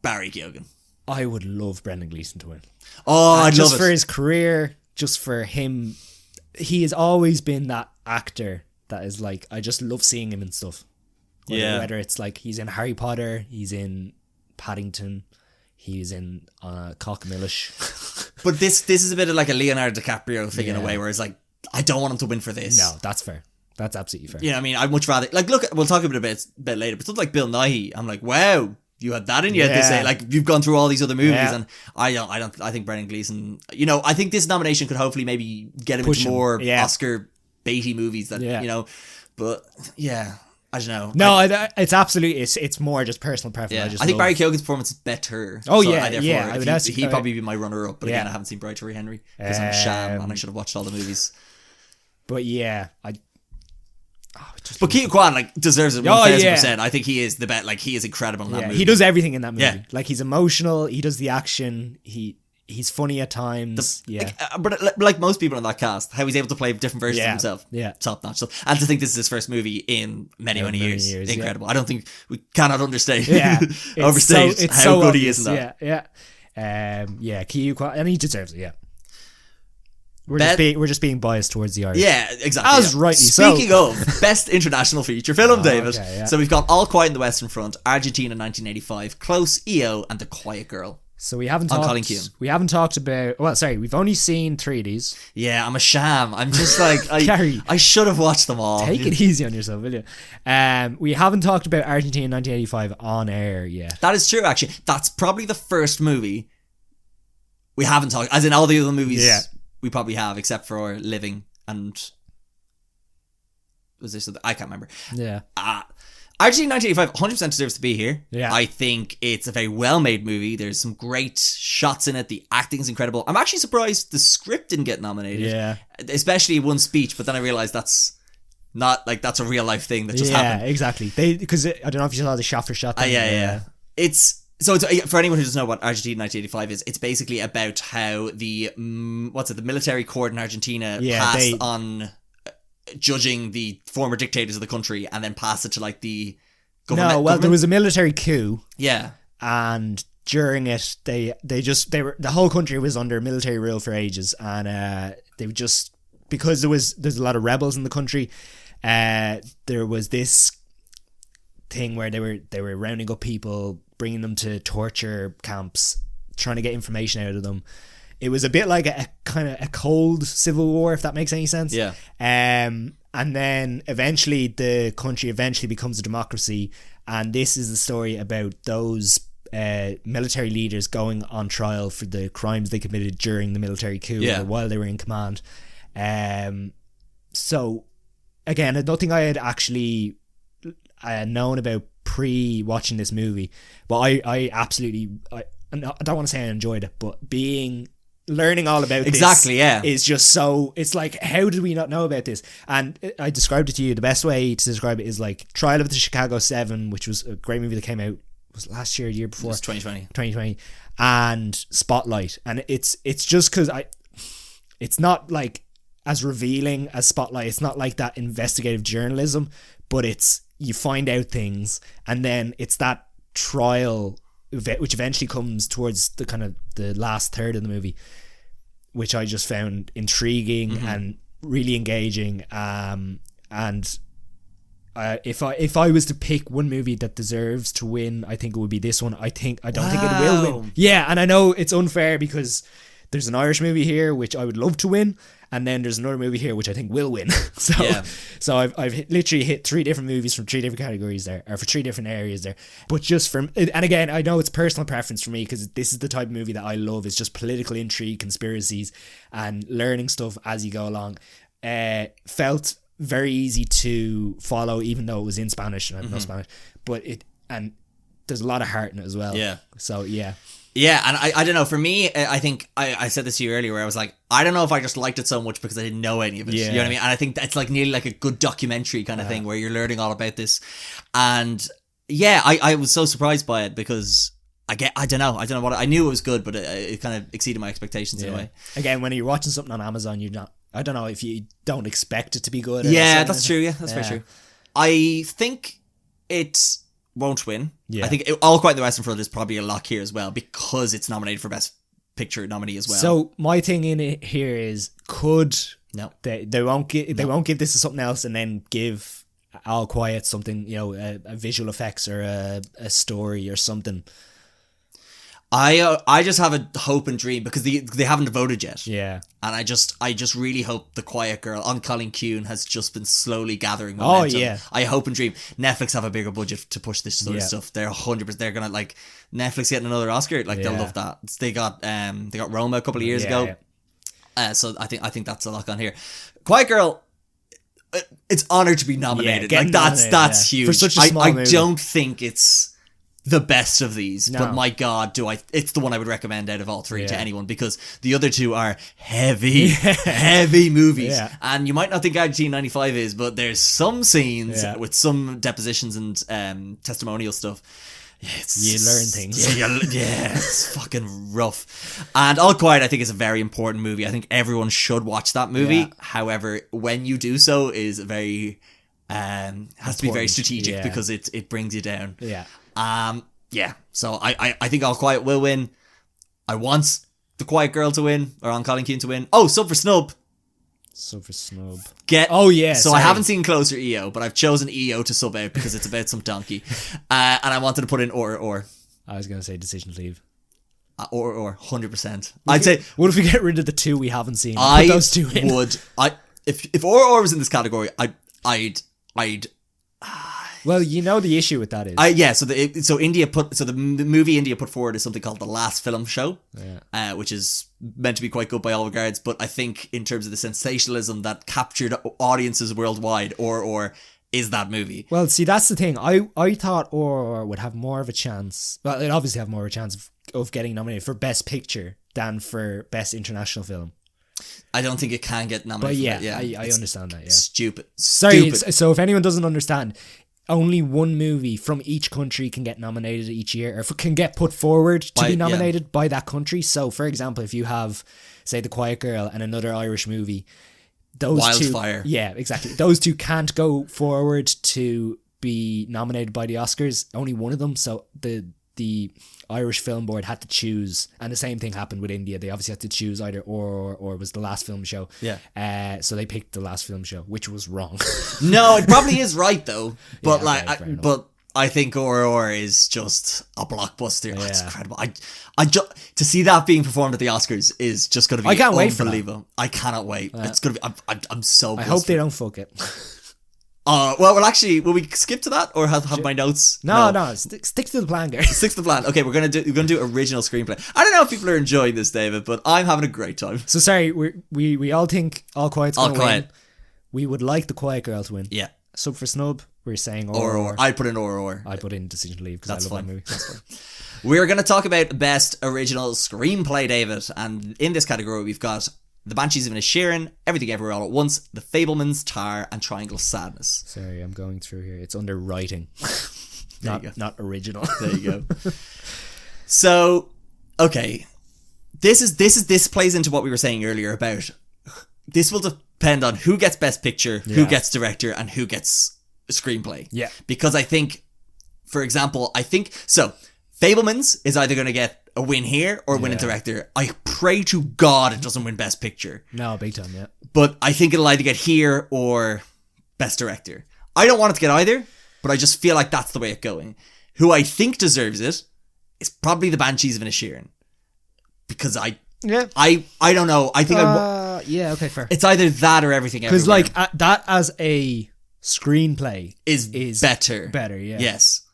Barry Keoghan. I would love Brendan Gleeson to win. Oh, I'd love it. Just for his career, just for him. He has always been that actor that is like, I just love seeing him in stuff. Whether it's like he's in Harry Potter, he's in Paddington, he's in Cockmillish. But this is a bit of like a Leonardo DiCaprio thing in a way, where it's like, I don't want him to win for this. No, that's fair. That's absolutely fair. You know what I mean? I'd much rather, like, look, we'll talk about it a bit later, but something like Bill Nighy, I'm like, wow, you had that in you to say, like, you've gone through all these other movies, and I think Brendan Gleeson, you know, I think this nomination could hopefully maybe get him into more Oscar baity movies that, you know, but yeah, I don't know. No, it's absolutely, it's more just personal preference. Yeah. I think Barry Keoghan's performance is better. Oh, so yeah. He'd probably be my runner up, but again, I haven't seen Brian Tyree Henry because I'm a sham and I should have watched all the movies. But yeah, but Ki-Hoo Kwan like deserves it 1000%. I think he is the best. Like, he is incredible in that movie. He does everything in that movie. Like, he's emotional. He does the action. He's funny at times. But like most people in that cast, how he's able to play different versions of himself. Yeah, top notch. So, and to think this is his first movie in many years, incredible. I don't think we cannot understate. Overstate how good he is in that. Ki-Hoo Kwan, and he deserves it. Yeah. We're just being biased towards the Irish. Yeah, exactly. As rightly so. Speaking of best international feature film, David. Okay, so we've got All Quiet on the Western Front, Argentina 1985, Close, EO, and The Quiet Girl. So we haven't On talked. Colin Keane. We haven't talked about. Well, sorry, we've only seen 3 of these. Yeah, I'm a sham. I'm just like Gary, I should have watched them all. Take it easy on yourself, will you? We haven't talked about Argentina 1985 on air yet. That is true, actually. That's probably the first movie we haven't talked. As in all the other movies, we probably have, except for Living and was there something I can't remember. Yeah. Argentina 1985 100% deserves to be here. Yeah. I think it's a very well-made movie. There's some great shots in it. The acting's incredible. I'm actually surprised the script didn't get nominated. Yeah. Especially one speech, but then I realized that's not like that's a real life thing that just happened. Yeah, exactly. Because I don't know if you saw the shot for shot thing. Yeah. It's for anyone who doesn't know what Argentina 1985 is, it's basically about how the military court in Argentina passed on judging the former dictators of the country and then pass it to like the government. There was a military coup. Yeah. And during it, the whole country was under military rule for ages, and they just, because there's a lot of rebels in the country, there was this thing where they were rounding up people, bringing them to torture camps, trying to get information out of them. It was a bit like a kind of a cold civil war, if that makes any sense. Yeah. And then eventually the country becomes a democracy, and this is the story about those military leaders going on trial for the crimes they committed during the military coup or while they were in command. So again, nothing I had actually known about pre-watching this movie, but I absolutely I don't want to say I enjoyed it, but learning all about this is just so, it's like, how did we not know about this? And I described it to you, the best way to describe it is like Trial of the Chicago 7, which was a great movie that came out, was it last year or the year before? It was 2020, and Spotlight. And it's just because it's not like as revealing as Spotlight, it's not like that investigative journalism, but it's, you find out things, and then it's that trial which eventually comes towards the kind of the last third of the movie, which I just found intriguing and really engaging. And if I was to pick one movie that deserves to win, I think it would be this one. I don't think it will win. Yeah, and I know it's unfair because there's an Irish movie here which I would love to win, and then there's another movie here which I think will win. So I've literally hit 3 different movies from 3 different categories there, or for 3 different areas there. But just from, and again, I know it's personal preference for me because this is the type of movie that I love. It's just political intrigue, conspiracies, and learning stuff as you go along. Felt very easy to follow, even though it was in Spanish and I have no Spanish. But there's a lot of heart in it as well. Yeah. So yeah. Yeah, and I don't know, for me, I think, I said this to you earlier, where I was like, I don't know if I just liked it so much because I didn't know any of it, you know what I mean? And I think that's like nearly like a good documentary kind of thing where you're learning all about this. And yeah, I was so surprised by it because I don't know what, I knew it was good, but it kind of exceeded my expectations in a way. Again, when you're watching something on Amazon, you're not, I don't know if you don't expect it to be good. Yeah, that's true, that's very true. I think it won't win. I think All Quiet on the Western Front is probably a lock here as well because it's nominated for Best Picture nominee as well. So my thing in it here is, they won't give this to something else and then give All Quiet something, a visual effects or a story or something. I just have a hope and dream because they haven't voted yet. Yeah. And I just really hope The Quiet Girl on Colin Keane has just been slowly gathering momentum. Oh yeah. I hope and dream Netflix have a bigger budget to push this sort of stuff. They're 100%, they're gonna, like, Netflix getting another Oscar, like they'll love that. They got Roma a couple of years ago. Yeah. So I think that's a lock on here. Quiet Girl, it's honored to be nominated. Like that's huge. For such a small movie. I don't think it's the best of these, but my God, it's the one I would recommend out of all 3 to anyone, because the other 2 are heavy movies. Yeah. And you might not think Argentina 95 is, but there's some scenes with some depositions and testimonial stuff. You learn things. Yeah, it's fucking rough. And All Quiet, I think, is a very important movie. I think everyone should watch that movie. Yeah. However, when you do so, is very has to be very strategic because it brings you down. Yeah. So I think All Quiet will win. I want The Quiet Girl to win, or on Colin Keane to win. Oh, Sub for Snub. Sub for Snub. So I haven't seen Closer EO, but I've chosen EO to sub out because it's about some donkey. And I wanted to put in or. I was going to say Decision to Leave. Or 100%. I'd say What if we get rid of the two we haven't seen? I Put those two in. would. If or was in this category, I'd. Well, you know the issue with that is. So India the movie India put forward is something called The Last Film Show, which is meant to be quite good by all regards. But I think in terms of the sensationalism that captured audiences worldwide, or is that movie. Well, see, that's the thing. I thought or would have more of a chance. Well, it obviously have more of a chance of getting nominated for Best Picture than for Best International Film. I don't think it can get nominated. But for that. I understand that. Yeah. Stupid. Sorry. So if anyone doesn't understand, only one movie from each country can get nominated each year, or can get put forward to be nominated by that country. So, for example, if you have, say, The Quiet Girl and another Irish movie, those Wildfire. two, yeah, exactly. Those two can't go forward to be nominated by the Oscars. Only one of them. So the Irish Film Board had to choose, and the same thing happened with India. They obviously had to choose either or was The Last Film Show. Yeah. So they picked The Last Film Show, which was wrong. No, it probably is right though. But okay, I think or is just a blockbuster. It's incredible. To see that being performed at the Oscars is just going to be I can't wait for unbelievable. I cannot wait. It's going to be. I'm so. I hope they don't fuck it. Well, actually, will we skip to that or have my notes? No. Stick to the plan, guys. Stick to the plan. Okay, we're gonna do original screenplay. I don't know if people are enjoying this, David, but I'm having a great time. So sorry, we all think All Quiet's gonna win. We would like The Quiet Girl to win. Yeah. Sub for snub, we're saying or. I'd put in or. I put in Decision to Leave because I love that movie. That's fine. We're gonna talk about best original screenplay, David, and in this category we've got The Banshees of Inisherin, Everything Everywhere All at Once, The Fabelmans, Tar, and Triangle Sadness. Sorry, I'm going through here. It's under writing, not original. There you go. So, okay, this plays into what we were saying earlier about. This will depend on who gets Best Picture, who gets Director, and who gets Screenplay. Yeah, because I think, for example, Fabelmans is either going to get a win here or win a director. I pray to God it doesn't win Best Picture. No, big time, yeah. But I think it'll either get here or Best Director. I don't want it to get either, but I just feel like that's the way it's going. Who I think deserves it is probably The Banshees of Inisherin. Because I don't know. I think okay, fair. it's either that or Everything Everywhere. Because that as a screenplay is better. Better, yeah. Yes.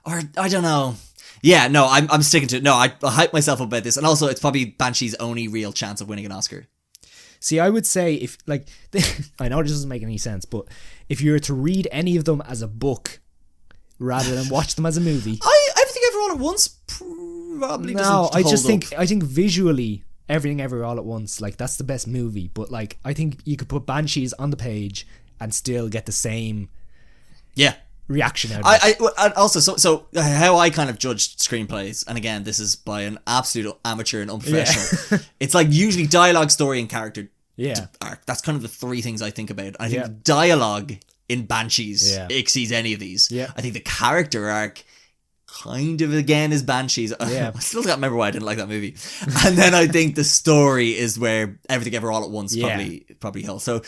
Or I don't know. Yeah, no, I'm sticking to it. No, I hype myself up about this. And also, it's probably Banshee's only real chance of winning an Oscar. See, I would say if, I know this doesn't make any sense, but if you were to read any of them as a book rather than watch them as a movie. Everything Everywhere All at Once probably doesn't hold I think visually, Everything Everywhere All at Once, that's the best movie. But, I think you could put Banshees on the page and still get the same... Yeah. Reaction out of it. I also so how I kind of judged screenplays, and again this is by an absolute amateur and unprofessional. It's usually dialogue, story, and character arc. That's kind of the three things I think about. I think the dialogue in Banshees exceeds any of these. I think the character arc kind of again is Banshees. I still can't remember why I didn't like that movie. And then I think the story is where Everything Ever All at Once probably helps. So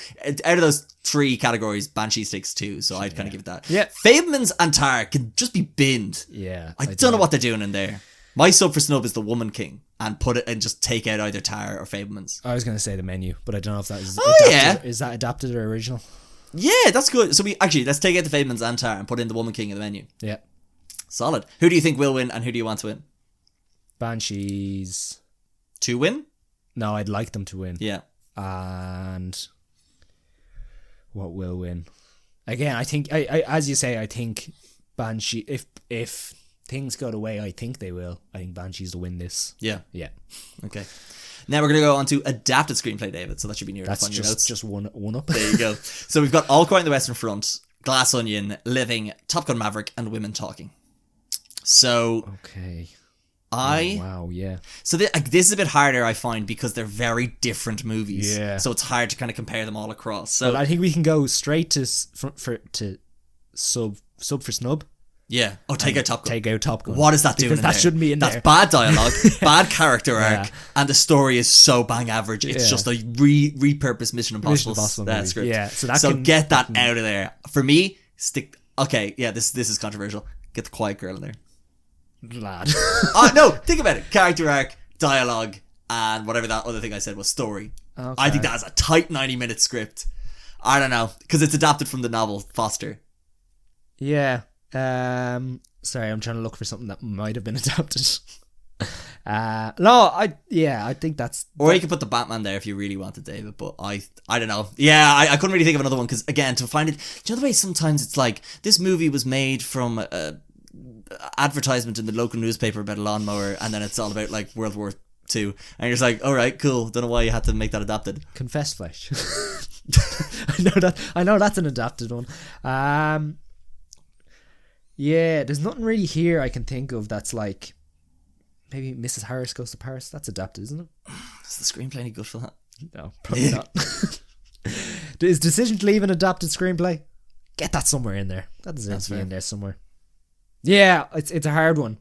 out of those three categories, Banshees takes two. So I'd kind of give it that. Yeah. Fabelmans and Tar can just be binned. Yeah. I don't know what they're doing in there. My sub for snub is The Woman King, and put it and just take out either Tar or Fabelmans. I was going to say The Menu, but I don't know if that is is that adapted or original? Yeah, that's good. So let's take out the Fabelmans and Tar and put in The Woman King in The Menu. Yeah. Solid. Who do you think will win and who do you want to win? Banshees. To win? No, I'd like them to win. Yeah. And what will win? Again, I think, I as you say, I think Banshee, if things go the way I think they will, I think Banshees will win this. Yeah. Yeah. Okay. Now we're going to go on to adapted screenplay, David. So that should be near enough on your notes. Just one up. There you go. So we've got All Quiet on the Western Front, Glass Onion, Living, Top Gun Maverick, and Women Talking. So, okay. wow, yeah. So this is a bit harder, I find, because they're very different movies. Yeah. So it's hard to kind of compare them all across. So I think we can go straight to sub for snub. Yeah. Oh, take out Top Gun. Take out Top Gun. What is that doing? Because that shouldn't be in there. That's bad dialogue, bad character arc, and the story is so bang average. It's just a repurposed Mission Impossible script. Yeah. So get that out of there. For me, stick. Okay, yeah. This is controversial. Get The Quiet Girl in there. lad. No, think about it. Character arc, dialogue, and whatever that other thing I said was story. Okay. I think that is a tight 90-minute script. I don't know, because it's adapted from the novel Foster. Yeah. Sorry, I'm trying to look for something that might have been adapted. I think that's... Or you could put the Batman there if you really wanted, David, but I don't know. Yeah, I couldn't really think of another one, because, again, to find it... Do you know the way sometimes it's like, this movie was made from advertisement in the local newspaper about a lawnmower, and then it's all about, like, World War II, and you're just like, alright, cool, don't know why you had to make that adapted. Confess Flesh. I know that's an adapted one. Yeah, there's nothing really here I can think of that's like... Maybe Mrs. Harris Goes to Paris. That's adapted, isn't it? Is the screenplay any good for that? No, probably not. Is Decision to Leave an adapted screenplay? Get that somewhere in there. That deserves to be in there somewhere. Yeah, it's a hard one.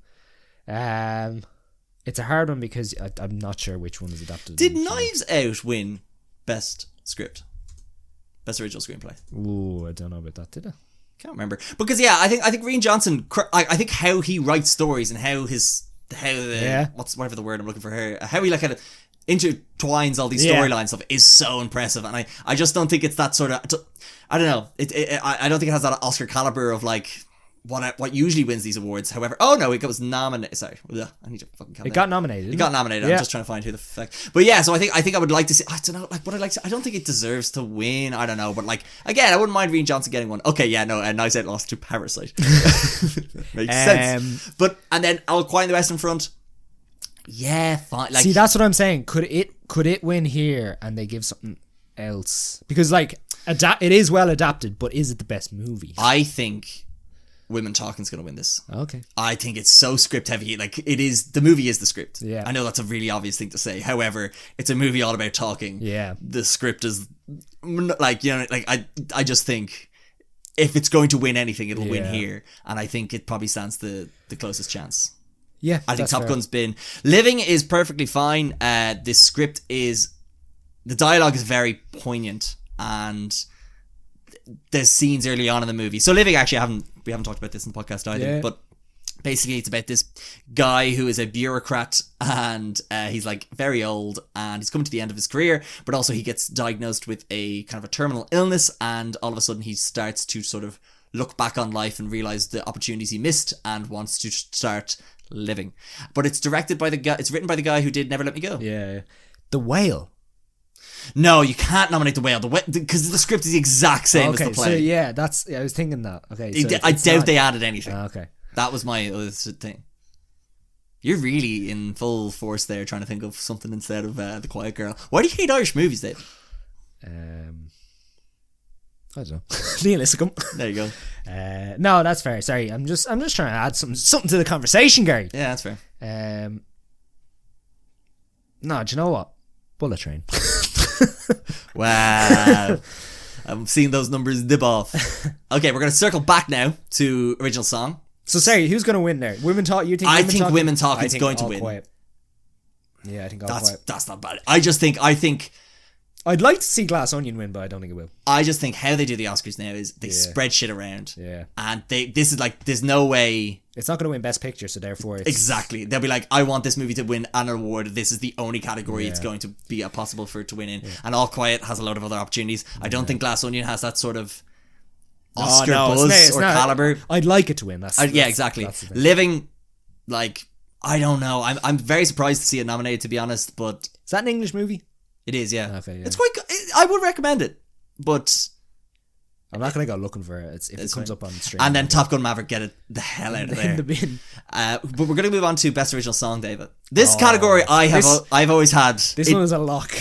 It's a hard one because I'm not sure which one is adapted. Did Knives Out win Best Script? Best Original Screenplay? Ooh, I don't know about that, did I? Can't remember. Because, yeah, I think Rian Johnson... I think how he writes stories and how whatever the word I'm looking for here, how he like kind of intertwines all these storylines stuff is so impressive, and I just don't think it's that sort of, I don't know, I don't think it has that Oscar caliber of like what usually wins these awards. However, it was nominated. Sorry, I need to fucking calm down. Got nominated. It got nominated. I'm just trying to find who the fuck. But yeah, so I think I would like to see. I don't know, like what I like. I don't think it deserves to win. I don't know, but like again, I wouldn't mind Rian Johnson getting one. Okay, yeah, no, Nice Out lost to Parasite. Makes sense. But and then All Quiet on the Western Front. Yeah, fine. Like, see, that's what I'm saying. Could it win here and they give something else? Because like it is well adapted, but is it the best movie? I think Women Talking's going to win this. Okay. I think it's so script heavy. Like, it is, the movie is the script. Yeah. I know that's a really obvious thing to say. However, it's a movie all about talking. Yeah. The script is, like, you know, like, I just think if it's going to win anything, it'll win here. And I think it probably stands the closest chance. Yeah. I think Top Gun's been, Living is perfectly fine. This script is, the dialogue is very poignant, and there's scenes early on in the movie. So Living, actually, we haven't talked about this in the podcast either, but basically it's about this guy who is a bureaucrat, and he's like very old, and he's coming to the end of his career, but also he gets diagnosed with a kind of a terminal illness, and all of a sudden he starts to sort of look back on life and realize the opportunities he missed and wants to start living. But it's directed by it's written by the guy who did Never Let Me Go. Yeah. The Whale. No, you can't nominate The Whale. Because the script is the exact same as the play. So I was thinking that. Okay, so I doubt they added anything. Okay. That was my other thing. You're really in full force there trying to think of something instead of The Quiet Girl. Why do you hate Irish movies, Dave? I don't know. Realisticum. There you go. No, that's fair. Sorry, I'm just trying to add something to the conversation, Gary. Yeah, that's fair. No, do you know what? Bullet Train. Wow. I'm seeing those numbers dip off. Okay, we're going to circle back now to original song. So, sorry, who's going to win there? Women Talk? You think? I think Women Talk is going to win. Quiet. Yeah, I think All Quiet. That's not bad. I think I'd like to see Glass Onion win, but I don't think it will. I just think how they do the Oscars now is they spread shit around. Yeah. And this is like, there's no way. It's not going to win Best Picture, so therefore it's... Exactly. They'll be like, I want this movie to win an award. This is the only category it's going to be possible for it to win in. Yeah. And All Quiet has a load of other opportunities. I don't think Glass Onion has that sort of Oscar buzz or caliber. I'd like it to win. Yeah, exactly. Living, like, I don't know. I'm very surprised to see it nominated, to be honest, but... Is that an English movie? It is, yeah. Okay, yeah. It's quite good. I would recommend it, but... I'm not going to go looking for it if it comes up on stream. And then Top Gun Maverick, get it the hell out of there. In the bin. But we're going to move on to Best Original Song, David. This category I've always had. This one is a lock.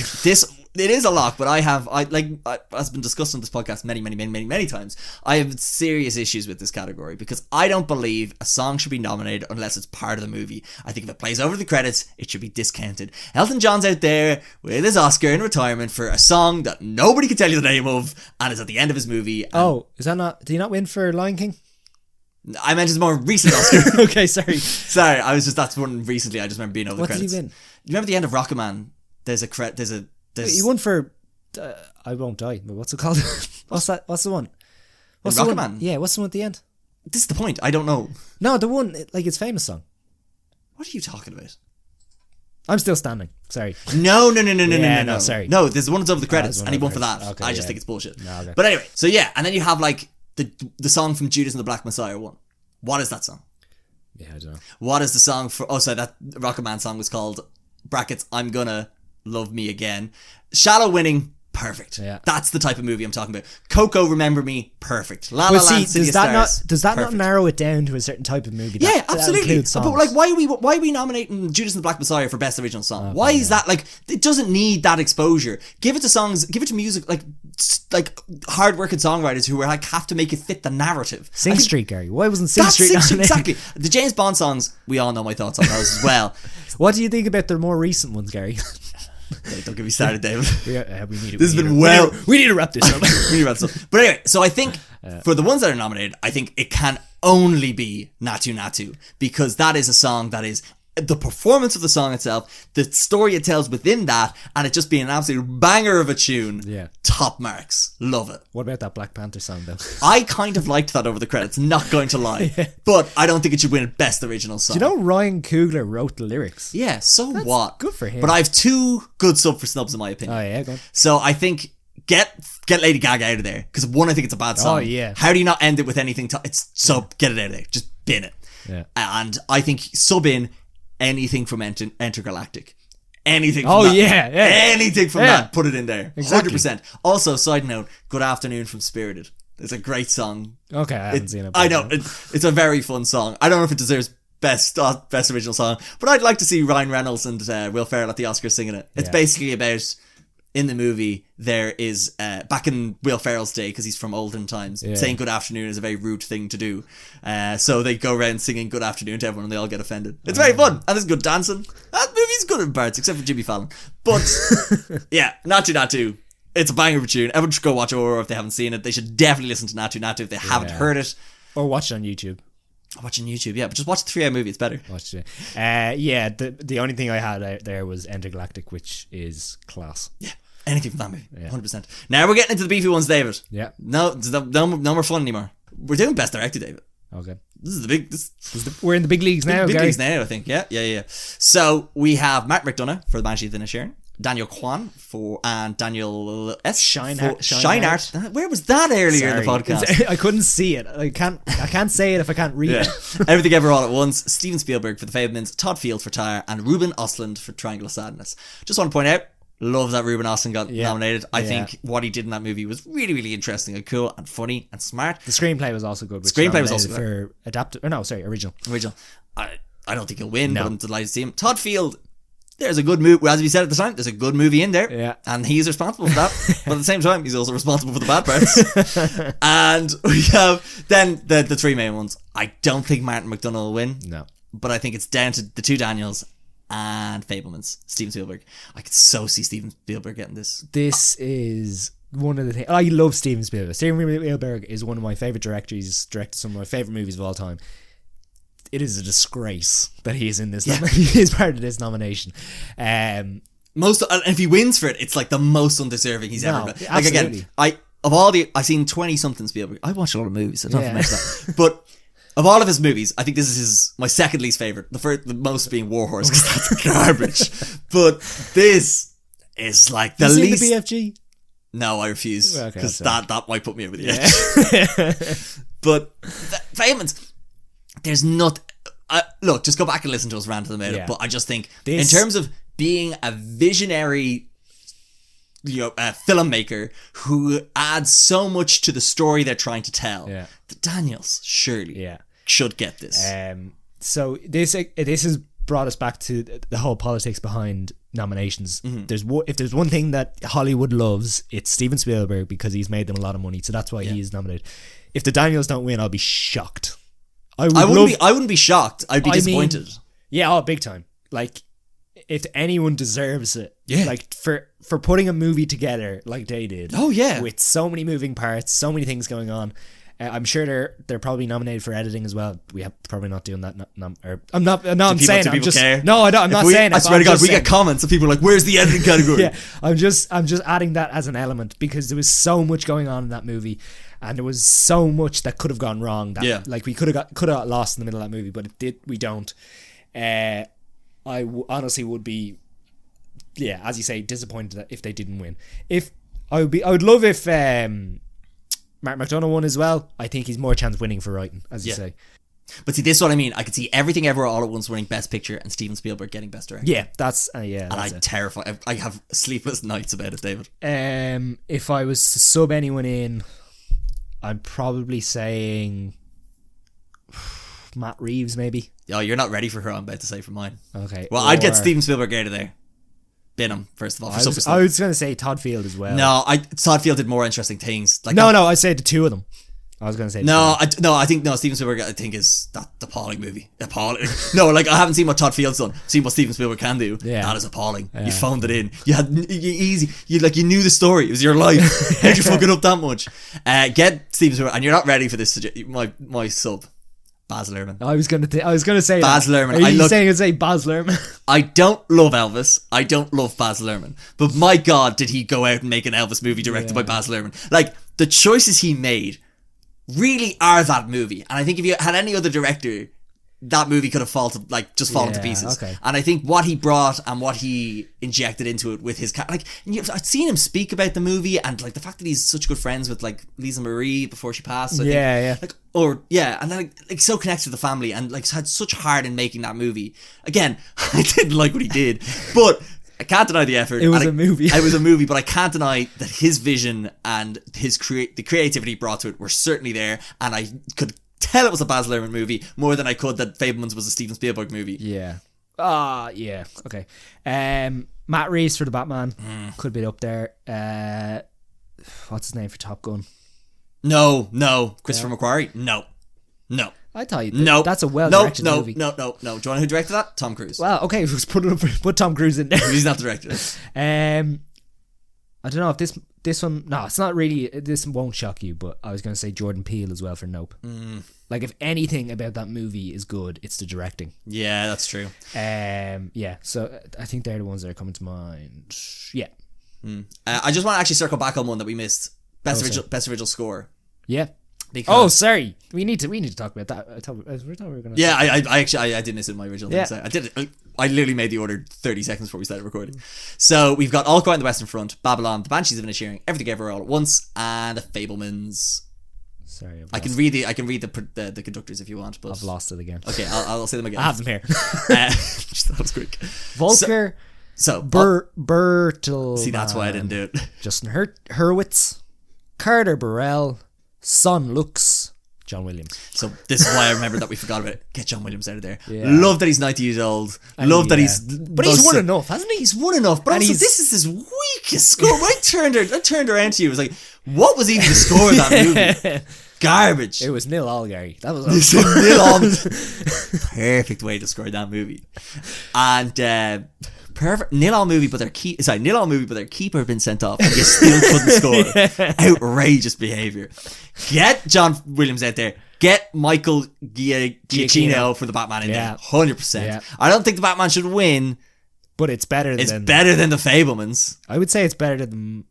It is a lock, but as been discussed on this podcast many times, I have serious issues with this category because I don't believe a song should be nominated unless it's part of the movie. I think if it plays over the credits, it should be discounted. Elton John's out there with his Oscar in retirement for a song that nobody can tell you the name of and is at the end of his movie. Is that not... Did he not win for Lion King? I meant his more recent Oscar. Okay, sorry. Sorry, that's one recently. I just remember being over the credits. What did he win? You remember the end of Rocketman? He won for I Won't Die. What's it called? What's that? What's the one? What's the Rocketman? Yeah, what's the one at the end? This is the point. I don't know. No, the one, like, it's famous song. What are you talking about? I'm still standing. Sorry. No. Sorry. No, there's the one that's over the credits, one and he over won for the that. credits. Okay, I just yeah. think it's bullshit. No, okay. But anyway, so yeah, and then you have like the song from Judas and the Black Messiah one. What is that song? Yeah, I don't know. What is the song for? Oh, sorry, that Rocket Man song was called brackets. I'm gonna love me again. Shallow winning. Perfect. Yeah. That's the type of movie I'm talking about. Coco, Remember Me, perfect. La La But Land, see, City of Stars, does that not perfect. narrow it down to a certain type of movie? Yeah, that absolutely. includes But songs? like, why are we nominating Judas and the Black Messiah for Best Original Song? Why is that like? It doesn't need that exposure. Give it to songs. Give it to music like hard-working songwriters who are like have to make it fit the narrative. Sing Street, Gary. Why wasn't Sing That's Street nominated? exactly. The James Bond songs. We all know my thoughts on those as well. What do you think about the more recent ones, Gary? Don't get me started, David. We need We need to wrap this up. really bad stuff. But anyway, so I think for the ones that are nominated, I think it can only be Natu Natu, because that is a song that is the performance of the song itself, the story it tells within that, and it just being an absolute banger of a tune. Yeah. Top marks. Love it. What about that Black Panther song, though? I kind of liked that over the credits, not going to lie. But I don't think it should win Best Original Song. Do you know Ryan Coogler wrote the lyrics? Yeah, so what? good for him. But I have two good sub for snubs in my opinion. Oh, yeah, go on. So I think get Lady Gaga out of there, because one, I think it's a bad song. Oh, yeah. How do you not end it with anything? It's so get it out of there. Just bin it. Yeah. And I think sub in anything from Intergalactic. Anything from Oh, that. yeah. Anything from Yeah. that, put it in there. Exactly. 100%. Also, side note, Good Afternoon from Spirited. It's a great song. Okay, I haven't seen it. I know. It's a very fun song. I don't know if it deserves best original song, but I'd like to see Ryan Reynolds and Will Ferrell at the Oscars singing it. It's basically about, in the movie, there is back in Will Ferrell's day, because he's from olden times, saying good afternoon is a very rude thing to do, so they go around singing good afternoon to everyone and they all get offended. It's very fun, and it's good dancing. That movie's good in parts, except for Jimmy Fallon. But yeah, Natu. It's a banger of a tune. Everyone should go watch Aurora if they haven't seen it. They should definitely listen to Natu if they haven't heard it. Or watch it on YouTube. Watch on YouTube, yeah, but just watch the 3-hour movie, it's better. Watch it. Yeah, the only thing I had out there was Intergalactic, which is class. Yeah. Anything from that movie, 100%. Now we're getting into the beefy ones, David. Yeah. No more fun anymore. We're doing Best Director, David. Okay. This is the big... We're in the big leagues now, big Gary. leagues now, I think. Yeah. So we have Martin McDonagh for The Banshee of Inisherin, Daniel Kwan and Daniel S. Scheinert. Where was that earlier in the podcast? I couldn't see it. I can't say it if I can't read it. Everything Ever All at Once, Steven Spielberg for The Fabelmans, Todd Field for Tyre, and Ruben Östlund for Triangle of Sadness. Just want to point out, love that Ruben Östlund got nominated. I think what he did in that movie was really, really interesting and cool and funny and smart. The screenplay was also good. Screenplay was also for original. I don't think he'll win, but I'm delighted to see him. Todd Field, there's a good movie, as we said at the time, there's a good movie in there, and he's responsible for that. But at the same time, he's also responsible for the bad parts. And we have then the three main ones. I don't think Martin McDonagh will win. No, but I think it's down to the two Daniels and Fabelmans, Steven Spielberg. I could so see Steven Spielberg getting this. This is one of the things. I love Steven Spielberg. Steven Spielberg is one of my favourite directors. He's directed some of my favourite movies of all time. It is a disgrace that he is in this. He is part of this nomination. And if he wins for it, it's like the most undeserving he's ever been. Like absolutely. again, I've seen 20 something Spielberg. I watch a lot of movies, so I don't have to mention that. But of all of his movies, I think this is my second least favourite. The most being War Horse, because that's garbage. But this is like the least. The BFG? No, I refuse, because that might put me over the edge. But Fabelmans, there's not. Look, just go back and listen to us rant about it. But I just think, in terms of being a visionary, filmmaker who adds so much to the story they're trying to tell, the Daniels surely should get this. So this has brought us back to the whole politics behind nominations. If there's one thing that Hollywood loves, it's Steven Spielberg, because he's made them a lot of money, so that's why he is nominated. If the Daniels don't win, I'll be shocked. I wouldn't be shocked. I'd be disappointed. Big time. Like, if anyone deserves it, like for putting a movie together like they did. Oh yeah, with so many moving parts, so many things going on. I'm sure they're probably nominated for editing as well. We have probably not doing that. I'm not. No, I'm saying. I'm just. Care? No, I don't. I'm not saying. I swear to God, we get comments of people like, "Where's the editing category?" I'm just adding that as an element, because there was so much going on in that movie, and there was so much that could have gone wrong. That like we could have lost in the middle of that movie, but we don't. honestly would be, yeah, as you say, disappointed that if they didn't win. I would love if Mark McDonagh won as well. I think he's more chance of winning for writing, as you say. But see, this is what I mean. I could see Everything Everywhere All at Once winning Best Picture and Steven Spielberg getting Best Director. Yeah, that's and I'm terrified. I have sleepless nights about it, David. If I was to sub anyone in, I'm probably saying Matt Reeves, maybe. Oh, you're not ready for who I'm about to say for mine. Okay. Well, I'd get Steven Spielberg out of there. Bin him, first of all. I was going to say Todd Field as well. No, Todd Field did more interesting things. Like no, I said the two of them. I was going to say I think Steven Spielberg I think is that appalling movie. Appalling. No, like I haven't seen what Todd Field's done. I've seen what Steven Spielberg can do. Yeah. That is appalling. Yeah. You phoned it in. You knew the story. It was your life. How'd you fuck it up that much? Get Steven Spielberg, and you're not ready for this. My sub. Baz Luhrmann. I was gonna say Baz Luhrmann. Are you saying say Baz Luhrmann? I don't love Elvis. I don't love Baz Luhrmann. But my God, did he go out and make an Elvis movie directed by Baz Luhrmann? Like the choices he made really are that movie. And I think if you had any other director, that movie could have fallen to pieces. Okay. And I think what he brought and what he injected into it with his I'd seen him speak about the movie and like the fact that he's such good friends with like Lisa Marie before she passed. And then so connected with the family and like had such heart in making that movie. Again, I didn't like what he did, but I can't deny the effort. It was a movie. It was a movie, but I can't deny that his vision and his the creativity he brought to it were certainly there, and I could tell it was a Baz Luhrmann movie more than I could that Fabelmans was a Steven Spielberg movie. Yeah. Yeah. Okay. Matt Reeves for the Batman could be up there. What's his name for Top Gun? No. Christopher McQuarrie? No. I thought you did. No. That's a well-directed movie. No. Do you know who directed that? Tom Cruise. Well, okay, let's put Tom Cruise in there. He's not the director. I don't know if this one. No, it's not really. This won't shock you, but I was going to say Jordan Peele as well for Nope. Like if anything about that movie is good, it's the directing. Yeah, that's true. Yeah. So I think they're the ones that are coming to mind. Yeah. I just want to actually circle back on one that we missed. Best original score. Yeah. Because sorry. We need to talk about that. I thought we were going to. Yeah, I did miss it in my original thing. So I did it. I literally made the order 30 seconds before we started recording. So we've got All Quiet on the Western Front, Babylon, The Banshees of Inisherin, Everything Everywhere All at Once, and The Fabelmans. Sorry, I can read the conductors if you want, but I've lost it again. Okay, I'll say them again. I have them here. That was quick. Volker. Bertel. See, that's why I didn't do it. Justin Hurwitz, Carter Burrell, Son Lux, John Williams. So this is why I remember that we forgot about it. Get John Williams out of there. Yeah. Love that he's 90 years old. Love that he's... But he's won enough, hasn't he? He's won enough. But also, this is his weakest score. I turned around to you. It was like, what was even the score of that movie? Garbage. It was nil all, Gary. That was nil all. Perfect way to score that movie. And... perfect nil all movie, but their keeper had been sent off, and you still couldn't score. Outrageous behaviour. Get John Williams out there. Get Michael Giacchino for the Batman in there. 100%. Yeah. I don't think the Batman should win, but it's better than the Fabelmans. I would say it's better than.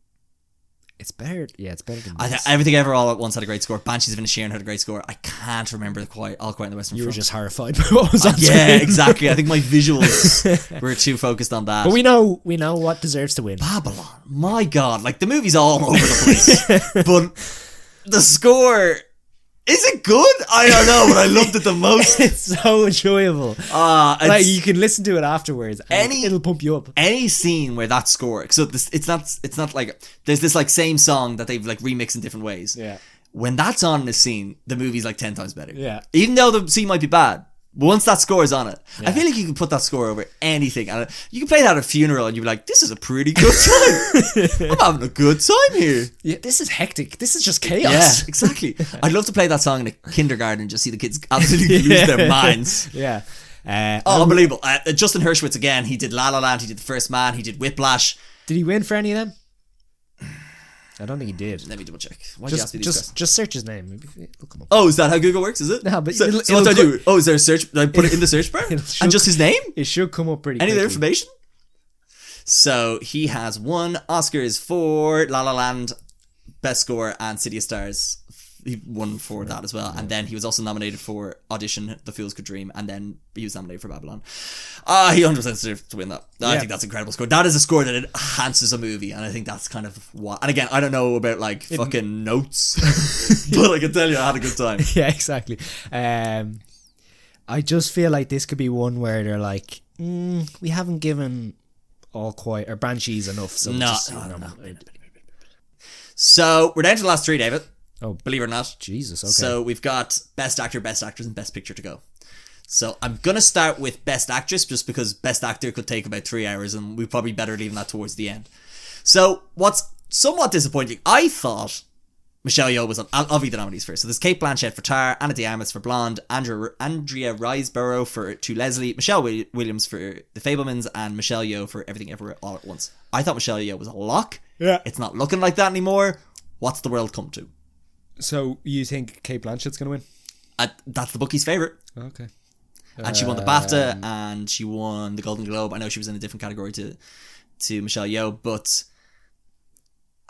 It's better. Yeah, it's better than this. Everything Ever All at Once had a great score. Banshees of Inisherin had a great score. I can't remember All Quiet on the Western Front. You were just horrified by what was on screen. Yeah, exactly. I think my visuals were too focused on that. But we know what deserves to win. Babylon. My God, like the movie's all over the place, but the score. Is it good? I don't know, but I loved it the most. It's so enjoyable. Like you can listen to it afterwards. And it'll pump you up. Any scene where that score, so it's not like there's this like same song that they've like remixed in different ways. Yeah. When that's on in a scene, the movie's like 10 times better. Yeah. Even though the scene might be bad, once that score is on it, I feel like you can put that score over anything. And you can play that at a funeral and you'll be like, this is a pretty good time. I'm having a good time here. Yeah, this is hectic. This is just chaos. Yeah, exactly. I'd love to play that song in a kindergarten and just see the kids absolutely lose their minds. Yeah. Unbelievable. Justin Hurwitz again. He did La La Land. He did The First Man. He did Whiplash. Did he win for any of them? I don't think he did. Let me double check. Why do you ask me these questions? Just search his name. Maybe it'll come up. Oh, is that how Google works? Is it? No, but so what do I do? Oh, is there a search? Do I put it in the search bar? And just his name? It should come up pretty. Any other information? So he has won Oscars for La La Land, Best Score, and City of Stars. he won for that as well. And then he was also nominated for Audition, The Fools Could Dream, and then he was nominated for Babylon. He 100% deserved to win that. I think that's an incredible score. That is a score that enhances a movie, and I think that's kind of what. And again, I don't know about like fucking notes, but I can tell you I had a good time. Yeah, exactly. I just feel like this could be one where they're like, we haven't given All Quiet or Banshees enough. So No. So we're down to the last three, David. Oh, Believe it or not. Jesus, okay. So we've got Best Actor, Best Actress, and Best Picture to go. So I'm going to start with Best Actress just because Best Actor could take about 3 hours and we probably better leave that towards the end. So what's somewhat disappointing, I thought Michelle Yeoh was on. I'll read the nominees first. So there's Kate Blanchett for Tar, Ana de Armas for Blonde, Andrea Riseborough for To Leslie, Michelle Williams for The Fabelmans, and Michelle Yeoh for Everything Everywhere All at Once. I thought Michelle Yeoh was a lock. Yeah. It's not looking like that anymore. What's the world come to? So you think Kate Blanchett's going to win? That's the bookie's favourite. Okay. And she won the BAFTA and she won the Golden Globe. I know she was in a different category to Michelle Yeoh, but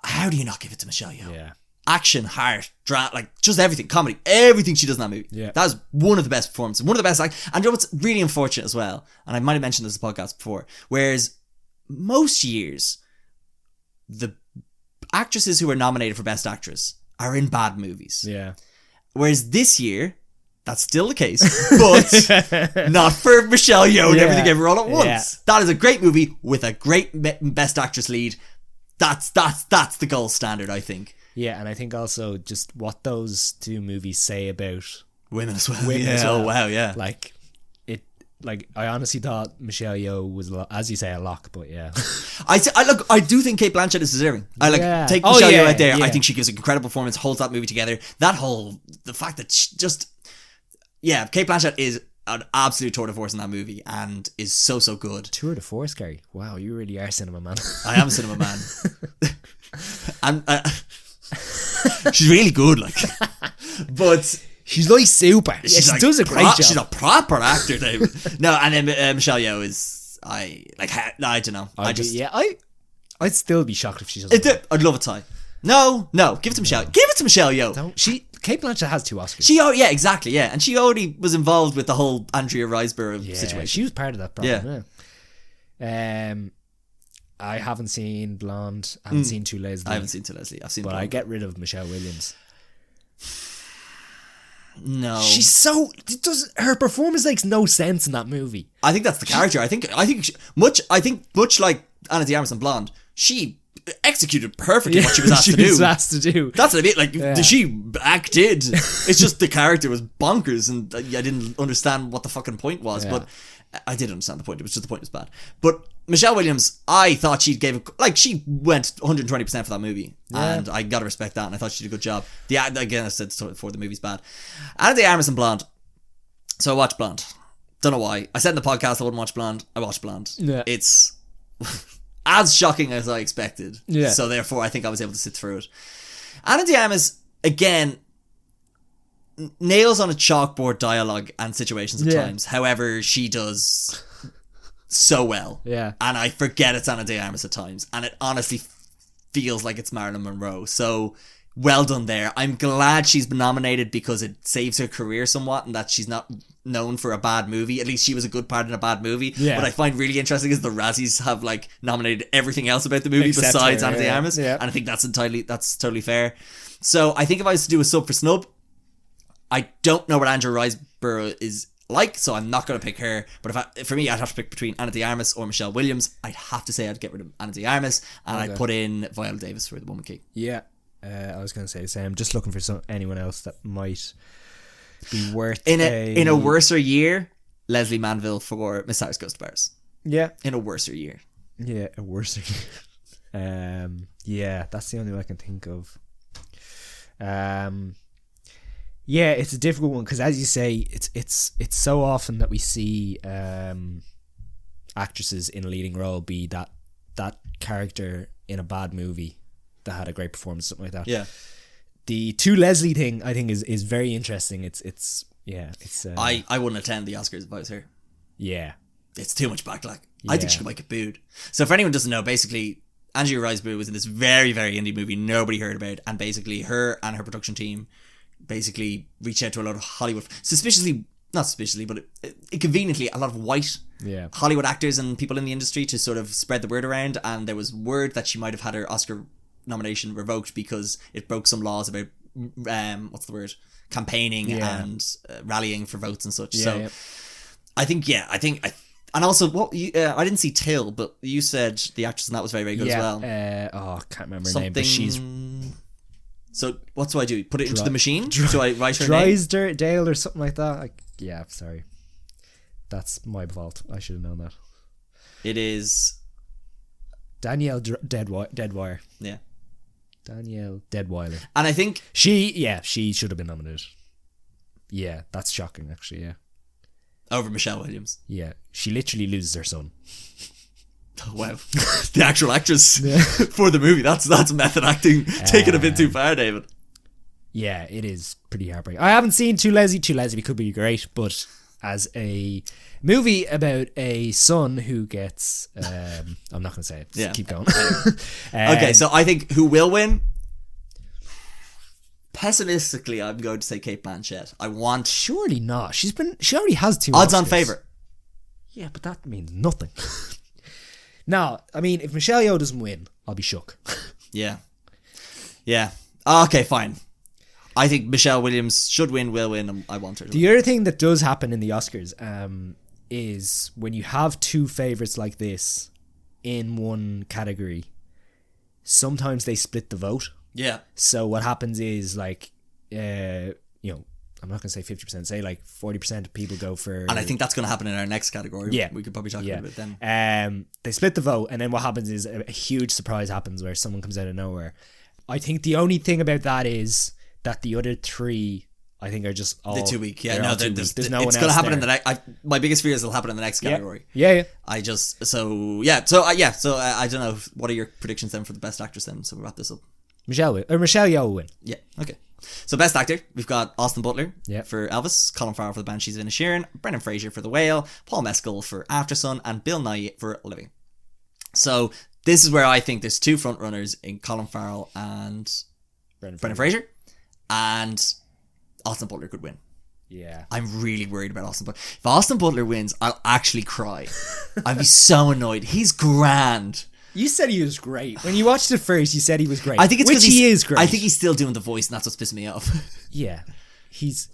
how do you not give it to Michelle Yeoh? Yeah. Action, heart, drama, like just everything, comedy, everything she does in that movie. Yeah. That was one of the best performances, one of the best. And you know what's really unfortunate as well, and I might have mentioned this in the podcast before, whereas most years, the actresses who are nominated for Best Actress are in bad movies. Yeah. Whereas this year, that's still the case, but not for Michelle Yeoh and Everything Everywhere All at Once. Yeah. That is a great movie with a great Best Actress lead. That's the gold standard, I think. Yeah, and I think also just what those two movies say about Women as well. women yeah. as well. Oh wow, yeah. Like I honestly thought Michelle Yeoh was, as you say, a lock, but yeah. I do think Kate Blanchett is deserving. Take Oh, Michelle yeah, Yeoh out there. yeah. I think she gives an incredible performance, holds that movie together. The fact that she just, Kate Blanchett is an absolute tour de force in that movie and is so good. Tour de force, Gary. Wow, you really are cinema man. I am a cinema man. And she's really good, like, but She's like super. she does a great job. She's a proper actor, David. No, and then Michelle Yeoh is I don't know. I'd still be shocked if she doesn't. I'd love a tie. No, give it to Michelle. Give it to Michelle Yeoh. Kate Blanchett has 2 Oscars. Exactly, and she already was involved with the whole Andrea Riseborough situation. She was part of that problem. Yeah. I haven't seen Blonde. I haven't seen To Leslie. I haven't seen To Leslie. I've seen But Blonde. I get rid of Michelle Williams. No, She's so her performance makes no sense in that movie. I think that's the character. I think much like Ana de Armas and Blonde, she executed perfectly what she was asked to do. She was asked to do. That's what I mean. Like, she acted. It's just the character was bonkers, and I didn't understand what the fucking point was. Yeah. But I did understand the point. It was just the point was bad. But Michelle Williams, I thought she she went 120% for that movie, and I gotta respect that. And I thought she did a good job. Again, I said before, the movie's bad. Ana de Armas and Blonde. So I watched Blonde. Don't know why. I said in the podcast I wouldn't watch Blonde. I watched Blonde. Yeah. It's as shocking as I expected. Yeah. So therefore, I think I was able to sit through it. Ana de Armas, again, nails on a chalkboard dialogue and situations at times. However, she does so well. Yeah. And I forget it's Ana de Armas at times. And it honestly feels like it's Marilyn Monroe. So well done there. I'm glad she's been nominated because it saves her career somewhat and that she's not known for a bad movie. At least she was a good part in a bad movie. Yeah. What I find really interesting is the Razzies have nominated everything else about the movie Except besides her, Ana de Armas. yeah. And I think that's totally fair. So I think if I was to do a sub for snub, I don't know what Andrew Riseborough is like, so I'm not going to pick her. But for me, I'd have to pick between Ana de Armas or Michelle Williams. I'd have to say I'd get rid of Ana de Armas and I'd put in Viola Davis for The Woman King. Yeah. I was going to say the same. Just looking for anyone else that might be worth in a worser year. Leslie Manville for Miss Cyrus Goes to Paris. Yeah. In a worser year. Yeah, a worser year. Yeah, that's the only one I can think of. Yeah, it's a difficult one because, as you say, it's so often that we see actresses in a leading role be that character in a bad movie that had a great performance, something like that. Yeah. The To Leslie thing, I think, is very interesting. It's I wouldn't attend the Oscars if I was her. Yeah. It's too much backlash. I think she might get booed. So for anyone who doesn't know, basically, Andrea Riseborough was in this very, very indie movie nobody heard about, and basically her and her production team basically reached out to a lot of Hollywood, not suspiciously, but conveniently, a lot of white Hollywood actors and people in the industry to sort of spread the word around. And there was word that she might have had her Oscar nomination revoked because it broke some laws about campaigning and rallying for votes and such. I think and also I didn't see Till, but you said the actress in that was very, very good as well. I can't remember her name, but she's... So what do I do? Put it into the machine? Do I write her name? Drysdale or something like that? Sorry. That's my fault. I should have known that. It is... Danielle Deadwire. Yeah. Danielle Deadweiler. And I think... She should have been nominated. Yeah, that's shocking, actually, yeah. Over Michelle Williams. Yeah. She literally loses her son. Oh, wow. The actual actress for the movie. That's method acting taken a bit too far, David. Yeah, it is pretty heartbreaking. I haven't seen Too Lazy. Too Lazy could be great, but as a movie about a son who gets... I'm not going to say it. Just keep going. Okay, so I think who will win? Pessimistically, I'm going to say Cate Blanchett. Surely not. She already has 2 odds Oscars. on favourite. Yeah, but that means nothing. No, I mean, if Michelle Yeoh doesn't win, I'll be shook. Yeah. Okay, fine. I think Michelle Williams should win, will win, and I want her to win. The other thing that does happen in the Oscars is when you have 2 favourites like this in one category, sometimes they split the vote. Yeah. So what happens is I'm not going to say 50%, say 40% of people go for... And I think that's going to happen in our next category. Yeah. We could probably talk about it then. They split the vote, and then what happens is a huge surprise happens where someone comes out of nowhere. I think the only thing about that is that the other 3, I think, are just all... They're too weak. Yeah, no, there's no one else. It's going to happen in the next... My biggest fear is it'll happen in the next category. Yeah. I don't know. What are your predictions then for the best actress then? So we wrap this up. Michelle Yeoh will win. Yeah, okay. So best actor, we've got Austin Butler for Elvis, Colin Farrell for The Banshees of Inisherin, Brendan Fraser for The Whale, Paul Mescal for Aftersun, and Bill Nighy for Living. So this is where I think there's 2 frontrunners in Colin Farrell and Brendan Fraser, and Austin Butler could win. Yeah. I'm really worried about Austin Butler. If Austin Butler wins, I'll actually cry. I'd be so annoyed. He's grand. You said he was great. When you watched it first, you said he was great. I think it's because he is great. I think he's still doing the voice, and that's what's pissing me off. Yeah, he is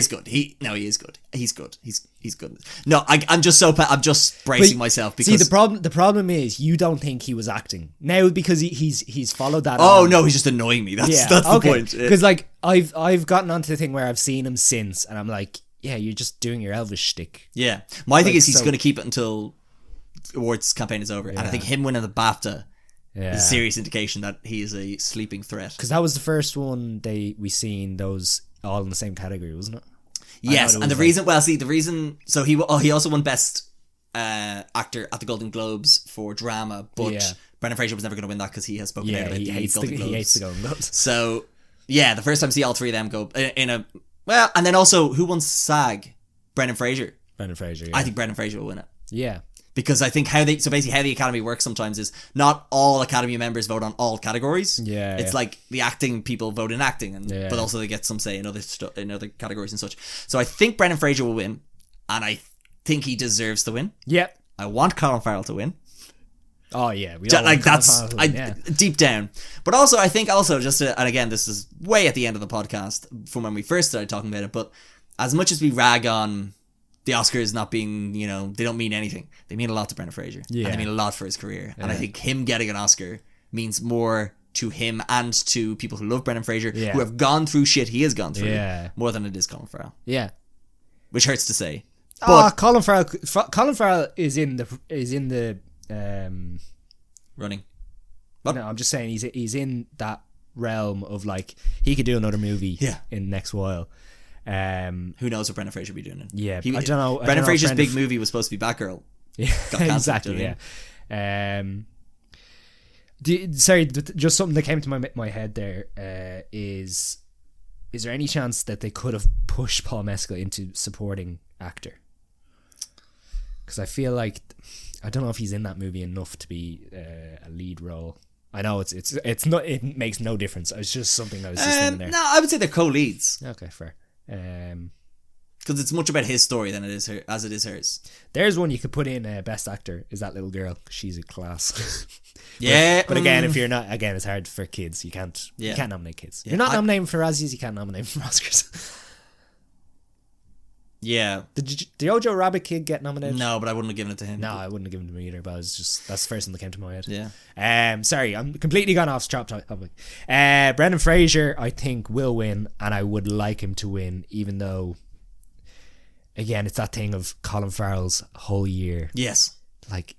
good. He is good. He's good. He's good. No, I'm just I'm just bracing myself because the problem is you don't think he was acting now because he's followed that. Oh no, he's just annoying me. That's the point. Because I've gotten onto the thing where I've seen him since, and I'm like, yeah, you're just doing your Elvis shtick. Yeah, my thing is he's going to keep it until awards campaign is over, and I think him winning the BAFTA is a serious indication that he is a sleeping threat. Because that was the first one we seen those all in the same category, wasn't it? Yes, and the reason. So he also won best actor at the Golden Globes for drama, but Brendan Fraser was never going to win that because he has spoken out about the Golden Globes. He hates the Golden Globes. So the first time I see all 3 of them go in a and then also who won SAG? Brendan Fraser. Yeah. I think Brendan Fraser will win it. Yeah. Because I think how the Academy works sometimes is not all Academy members vote on all categories. Yeah, it's like the acting people vote in acting, but also they get some say in other categories and such. So I think Brendan Fraser will win, and I think he deserves to win. Yeah, I want Colin Farrell to win. Oh yeah, we all like that's deep down. But also I think and again this is way at the end of the podcast from when we first started talking about it. But as much as we rag on the Oscars not being, they don't mean anything. They mean a lot to Brendan Fraser. Yeah. And they mean a lot for his career. Yeah. And I think him getting an Oscar means more to him and to people who love Brendan Fraser, who have gone through shit he has gone through, more than it is Colin Farrell. Yeah. Which hurts to say. But Colin Farrell is in the running. What? No, I'm just saying he's in that realm of he could do another movie in the next while. Who knows what Brendan Fraser will be doing? Yeah, I don't know. Brendan Fraser's big movie was supposed to be Batgirl. Yeah, exactly. Yeah. Sorry, just something that came to my head there is there any chance that they could have pushed Paul Mescal into supporting actor? Because I feel like I don't know if he's in that movie enough to be a lead role. I know it's not. It makes no difference. It's just something I was just thinking there. No, I would say they're co-leads. Okay, fair. Because it's much about his story than it is as it is hers. There's one you could put in Best Actor is that little girl. She's a class. Yeah. But again, if you're not, again, it's hard for kids. You can't nominate kids. You're not nominating for Razzies, you can't nominate for Oscars. Yeah. Did Jojo Rabbit Kid get nominated? No, but I wouldn't have given it to him. No, I wouldn't have given it to him either, but that's the first thing that came to my head. Yeah. Sorry, I'm completely gone off topic. Brendan Fraser, I think, will win, and I would like him to win, even though, again, it's that thing of Colin Farrell's whole year. Yes. Like,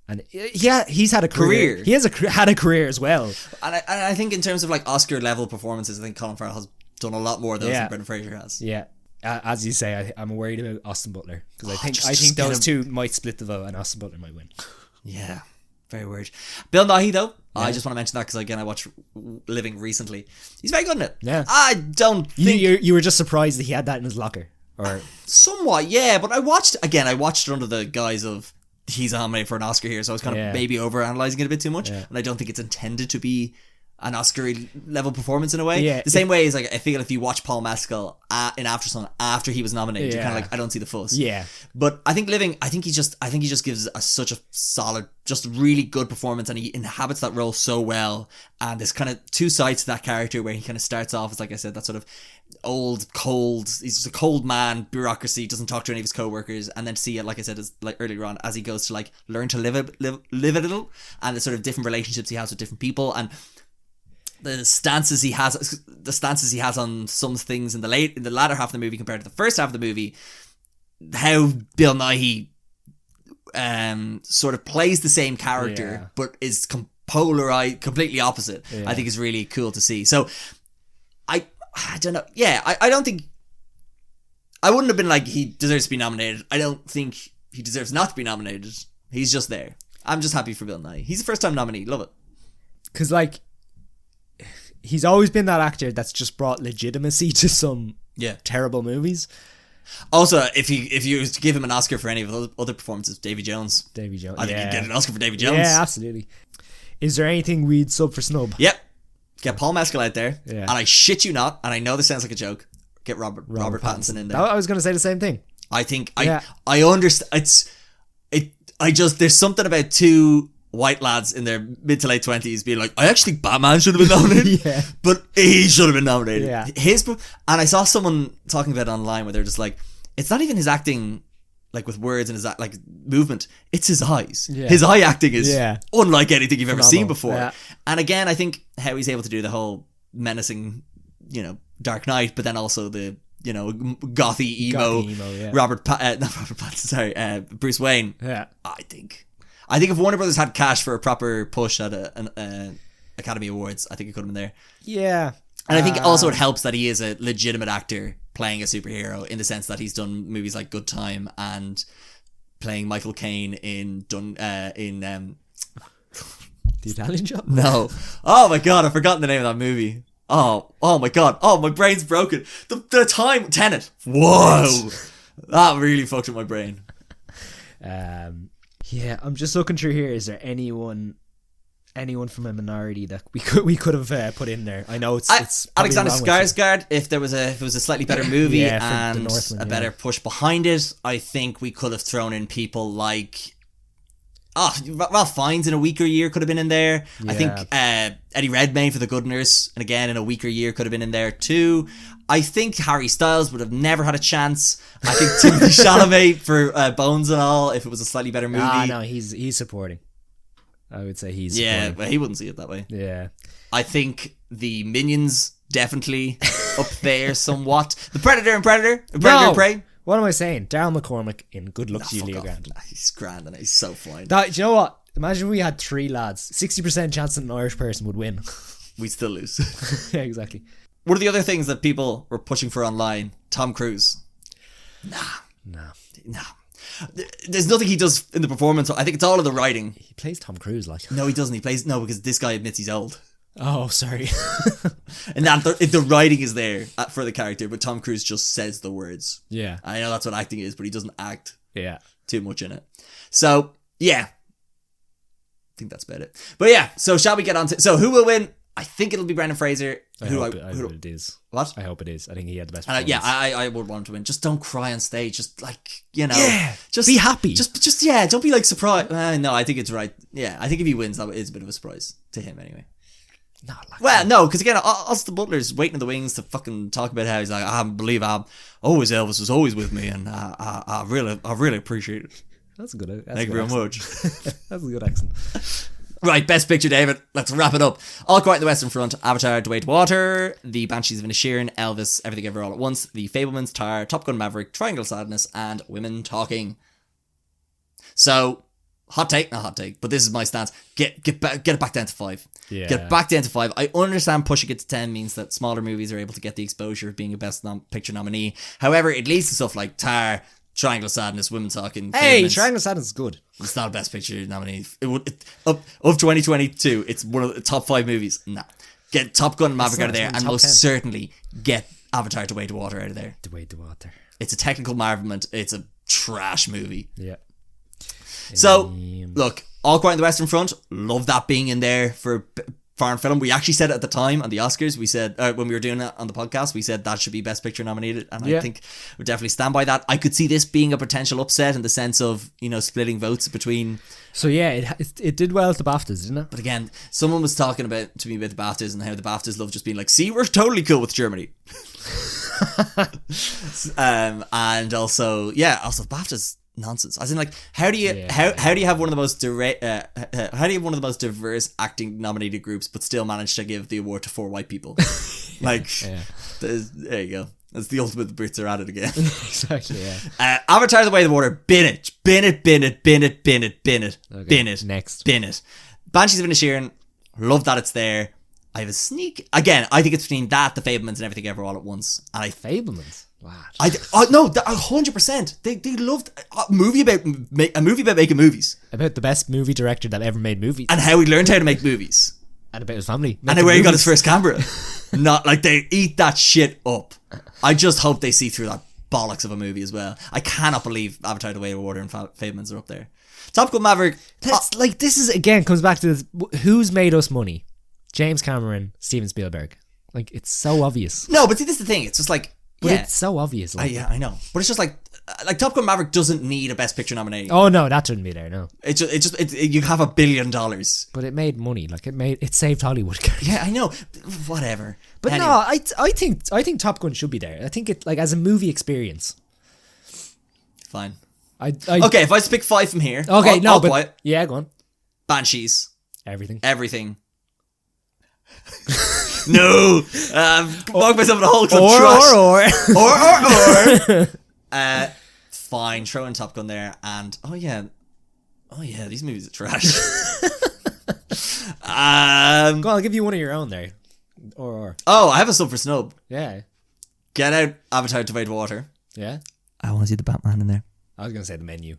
and yeah, he's had a career. He has had a career as well. And I think in terms of like Oscar level performances, I think Colin Farrell has done a lot more of those than Brendan Fraser has. Yeah. As you say, I'm worried about Austin Butler because I think just those two might split the vote and Austin Butler might win. Yeah, very weird. Bill Nighy though, I just want to mention that because again I watched Living recently. He's very good in it. Yeah, I don't think you were just surprised that he had that in his locker, or somewhat. Yeah, but I watched it under the guise of he's nominated for an Oscar here, so I was kind of maybe over analyzing it a bit too much, and I don't think it's intended to be an Oscar level performance in a way. The same way as like I feel if you watch Paul Mescal in Aftersun after he was nominated, you're kind of like, I don't see the fuss. Yeah. But I think Living, I think he just gives such a solid, just really good performance, and he inhabits that role so well. And there's kind of two sides to that character where he kind of starts off as, like I said, that sort of old, cold, he's just a cold man, bureaucracy, doesn't talk to any of his co-workers, and then see it, like I said, as like earlier on, as he goes to like learn to live a little, and the sort of different relationships he has with different people, and the stances he has on some things in the latter half of the movie compared to the first half of the movie, how Bill Nighy sort of plays the same character but is polarized, completely opposite. I think is really cool to see. So I don't know. Yeah, I don't think I wouldn't have been like he deserves to be nominated. I don't think he deserves not to be nominated. He's just there. I'm just happy for Bill Nighy. He's a first time nominee. Love it. Because like, he's always been that actor that's just brought legitimacy to some terrible movies. Also, if you was to give him an Oscar for any of the other performances, Davy Jones. I think he'd get an Oscar for Davy Jones. Yeah, absolutely. Is there anything we'd sub for snub? Yep. Get Paul Mescal out there. Yeah. And I shit you not, and I know this sounds like a joke, get Robert Pattinson in there. I was going to say the same thing. I think I understand. There's something about two white lads in their mid to late 20s being like, I actually think Batman should have been nominated, but he should have been nominated. Yeah. And I saw someone talking about it online where they're just like, it's not even his acting, like with words and his like movement, it's his eyes. Yeah. His eye acting is unlike anything you've ever seen before. Yeah. And again, I think how he's able to do the whole menacing, Dark Knight, but then also the gothy emo Bruce Wayne. Yeah, I think if Warner Brothers had cash for a proper push at an Academy Awards, I think it could have been there. Yeah. And I think also it helps that he is a legitimate actor playing a superhero, in the sense that he's done movies like Good Time and playing Michael Caine in The Italian Job? No. Oh my god, I've forgotten the name of that movie. Oh my god. Oh, my brain's broken. The time Tenet. Whoa. That really fucked with my brain. Yeah, I'm just looking through here. Is there anyone from a minority that we could have put in there? I know it's Alexander Skarsgård. If it was a slightly better movie and a better push behind it, I think we could have thrown in people like Ralph Fiennes in a weaker year could have been in there. Yeah. I think Eddie Redmayne for The Good Nurse, and again in a weaker year, could have been in there too. I think Harry Styles would have never had a chance. I think Timothée Chalamet for Bones and all, if it was a slightly better movie. No, he's supporting. I would say he's supporting. Yeah, but he wouldn't see it that way. Yeah. I think the Minions definitely up there somewhat. The Predator and Predator and Prey. What am I saying? Darryl McCormack in Good Luck to You, Leo Grant. He's grand and he's so fine. Do you know what? Imagine we had three lads. 60% chance that an Irish person would win. We'd still lose. Yeah, exactly. What are the other things that people were pushing for online? Tom Cruise. Nah. There's nothing he does in the performance. I think it's all of the writing. He plays Tom Cruise like. No, he doesn't. Because this guy admits he's old. Oh, sorry. And that the writing is there for the character, but Tom Cruise just says the words. Yeah. I know that's what acting is, but he doesn't act too much in it. So, yeah. think that's about it. But yeah, so shall we get on to... So who will win? I think it'll be Brendan Fraser. I hope it is. What? I hope it is. I think he had the best Yeah, performance. I would want him to win. Just don't cry on stage. Just like, you know. Yeah, just be happy. Just yeah, don't be like surprised. No, I think it's right. Yeah, I think if he wins, that is a bit of a surprise to him anyway. Not like Well, no, because again, Austin Butler's waiting in the wings to fucking talk about how he's like, I believe Elvis was always with me, and I really appreciate it. That's a good. Thank you very much. That's a good accent. Right, best picture, David. Let's wrap it up. All Quiet on the Western Front, Avatar: The Way to Water, The Banshees of Inisherin, Elvis, Everything Ever All at Once, The Fabelmans, Tar, Top Gun Maverick, Triangle of Sadness, and Women Talking. So, not hot take, but this is my stance. Get it back down to 5. Yeah. Get back down to 5. I understand pushing it to 10 means that smaller movies are able to get the exposure of being a Best Picture nominee. However, it leads to stuff like Tar, Triangle of Sadness, Women Talking. Hey, Fabelmans. Triangle of Sadness is good. It's not a Best Picture nominee. Up 2022, it's one of the top 5 movies. Nah. Get Top Gun and Maverick out of there, and most 10. certainly get Avatar: The Way to Water out of there. The Way to Water. It's a technical marvelment. It's a trash movie. Yeah. So, look, All Quiet on the Western Front, love that being in there for foreign film. We actually said it at the time on the Oscars. We said, when we were doing it on the podcast, we said that should be Best Picture nominated. And I think we'd definitely stand by that. I could see this being a potential upset in the sense of, splitting votes between... So yeah, it did well at the BAFTAs, didn't it? But again, someone was talking to me about the BAFTAs and how the BAFTAs love just being like, see, we're totally cool with Germany. And also BAFTAs... nonsense. As in, like, how do you have one of the most diverse acting nominated groups but still manage to give the award to 4 white people? Like, there you go. That's the ultimate. The Brits are at it again. Exactly. Yeah. Avatar: The Way of the Water. Bin it. Okay, next. Bin it. Banshees of Inisherin. Love that it's there. I have a sneak. Again, I think it's between that, The Fabelmans, and Everything Ever All at Once. And Fabelmans. Wow. No, 100%. They loved a movie about making movies, about the best movie director that ever made movies, and how he learned how to make movies, and about his family, and where he got his first camera. Not like they eat that shit up. I just hope they see through that bollocks of a movie as well. I cannot believe Avatar: The Way of Water and Fabelmans are up there. Top Gun Maverick. This is again comes back to this, who's made us money? James Cameron, Steven Spielberg. Like, it's so obvious. No, but see, this is the thing. It's just like. But it's so obvious. Like. I know. But it's just like Top Gun Maverick doesn't need a Best Picture nominee. Oh no, that shouldn't be there. No, you have $1 billion. But it made money. Like it saved Hollywood. Yeah, I know. Whatever. But anyway. No, I think Top Gun should be there. I think it, like, as a movie experience. Fine. Okay, if I just pick 5 from here. Okay, All Quiet. Yeah, go on. Banshees. Everything. No, lock myself in a hole. Or. Fine, throw in Top Gun there, and oh yeah, these movies are trash. Go on, I'll give you one of your own there. Or. Oh, I have a sub for snub. Yeah. Get out Avatar: The Way to Water. Yeah. I want to see the Batman in there. I was gonna say The Menu.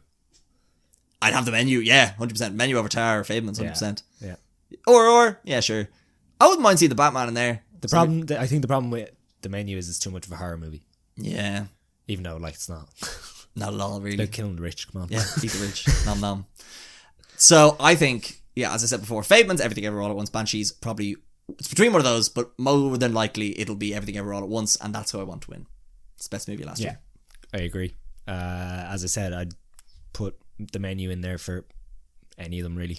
I'd have The Menu. Yeah, 100%. Menu over Tower or Fabelmans, 100%. Yeah. Or yeah, sure. I wouldn't mind seeing the Batman in there. I think the problem with The Menu is it's too much of a horror movie. Yeah. Even though, like, it's not. Not at all, really. They're killing the rich, come on. Yeah, eat the rich. Nom nom. So, I think, yeah, as I said before, Fabelmans, Everything Ever All at Once, Banshees, probably, it's between one of those, but more than likely it'll be Everything Ever All at Once, and that's who I want to win. It's the best movie last year. I agree. As I said, I'd put The Menu in there for any of them, really.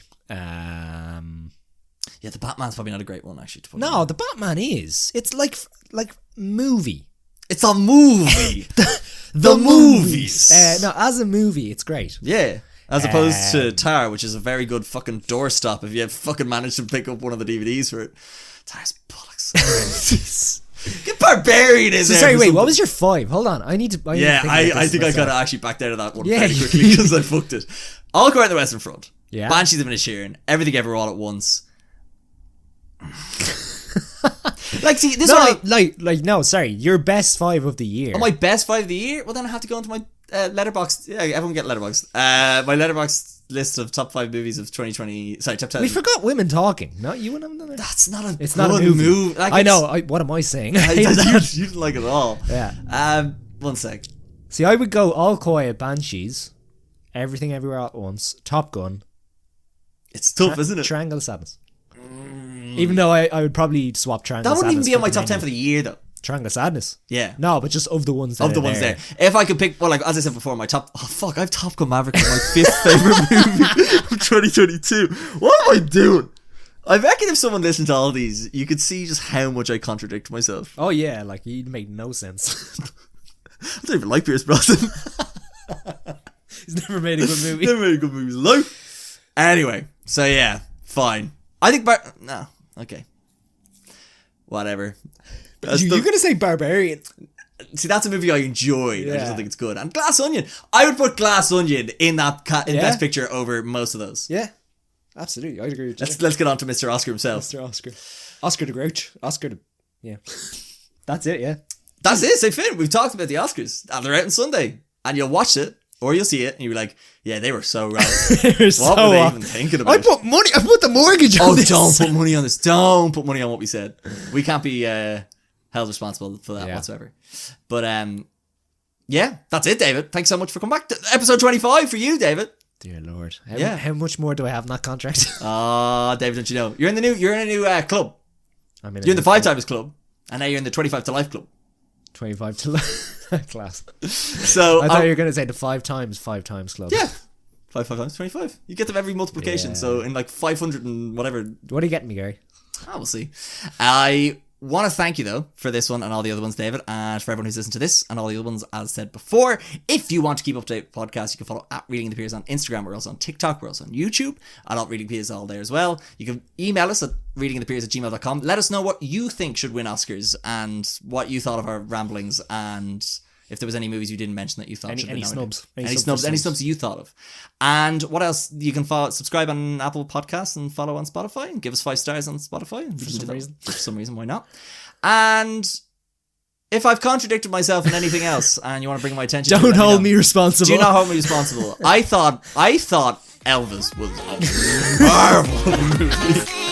Yeah, the Batman's probably not a great one, actually, to put No, the Batman is. It's like movie. It's a movie. the movies. No, as a movie, it's great. Yeah. As opposed to Tar, which is a very good fucking doorstop if you fucking managed to pick up one of the DVDs for it. Tar's bollocks. Get Barbarian in there. Sorry, wait, what was your 5? Hold on. I think I got to actually back out of that one fairly quickly because I fucked it. All Quiet on the Western Front. Yeah. Banshees of Inisherin. Everything Ever All at Once. Like, see, this one. No, sorry. Your best 5 of the year. Oh, my best 5 of the year? Well, then I have to go into my letterbox. Yeah, everyone get letterbox. My letterbox list of top 5 movies of 2020. Sorry, top 10. We forgot Women Talking. No, you wouldn't have done it. That's not a. It's not a movie. Like, I know. What am I saying? You didn't like it at all. Yeah. One sec. See, I would go All Quiet, Banshees, Everything Everywhere at Once, Top Gun. It's tough, isn't it? Triangle of Sadness. Even though I would probably swap Triangle That of wouldn't Sadness even be on my for top 10 Dominion. for the year, though. Triangle of Sadness. Yeah. No, but just of the ones that Of the are ones there. there. If I could pick, well, like, as I said before, my top... Oh, fuck, I have Top Gun Maverick as my 5th favourite movie of 2022. What am I doing? I reckon if someone listened to all these, you could see just how much I contradict myself. Oh yeah, like you'd make no sense. I don't even like Pierce Brosnan. He's never made a good movie. Never made a good movie in his life. Anyway, so yeah, fine. I think no, okay. Whatever. You're gonna say Barbarian. See, that's a movie I enjoyed. I just Yeah. don't think it's good. And Glass Onion. I would put Glass Onion in that in Yeah. Best Picture over most of those. Yeah, absolutely. I'd agree with you. Let's get on to Mr. Oscar himself. Mr. Oscar the Grouch. Yeah. That's it. Yeah. That's it. Say Finn. We've talked about the Oscars. And they're out on Sunday. And you'll watch it. Or you'll see it. And you'll be like, yeah, they were so wrong. What were they even thinking about? I put the mortgage on Oh, this. don't put money on this. Don't put money on what we said. We can't be held responsible for that whatsoever. But yeah, that's it, David. Thanks so much for coming back to episode 25 for you, David. Dear Lord. Yeah. How much more do I have in that contract? David, don't you know? You're in a new club. I'm You're in the 5 Timers Club. And now you're in the 25 to Life Club. 25 to class. So I thought you were going to say the 5 times club. Yeah. 5 times 25. You get them every multiplication. Yeah. So in like 500 and whatever. What are you getting me, Gary? We'll see. I want to thank you, though, for this one and all the other ones, David, and for everyone who's listened to this and all the other ones, as said before. If you want to keep up to date with the podcast, you can follow at Reading the Peers on Instagram. We're also on TikTok. We're also on YouTube. At Reading the Peers all there as well. You can email us at readingthepeers@gmail.com. Let us know what you think should win Oscars and what you thought of our ramblings, and if there was any movies you didn't mention that you thought should win. Any snubs. Any snubs you thought of. And what else? You can subscribe on Apple Podcasts and follow on Spotify and give us 5 stars on Spotify. For some reason, why not? And if I've contradicted myself in anything else and you want to bring my attention, Don't hold me responsible. Do not hold me responsible. I thought Elvis was a marvelous movie.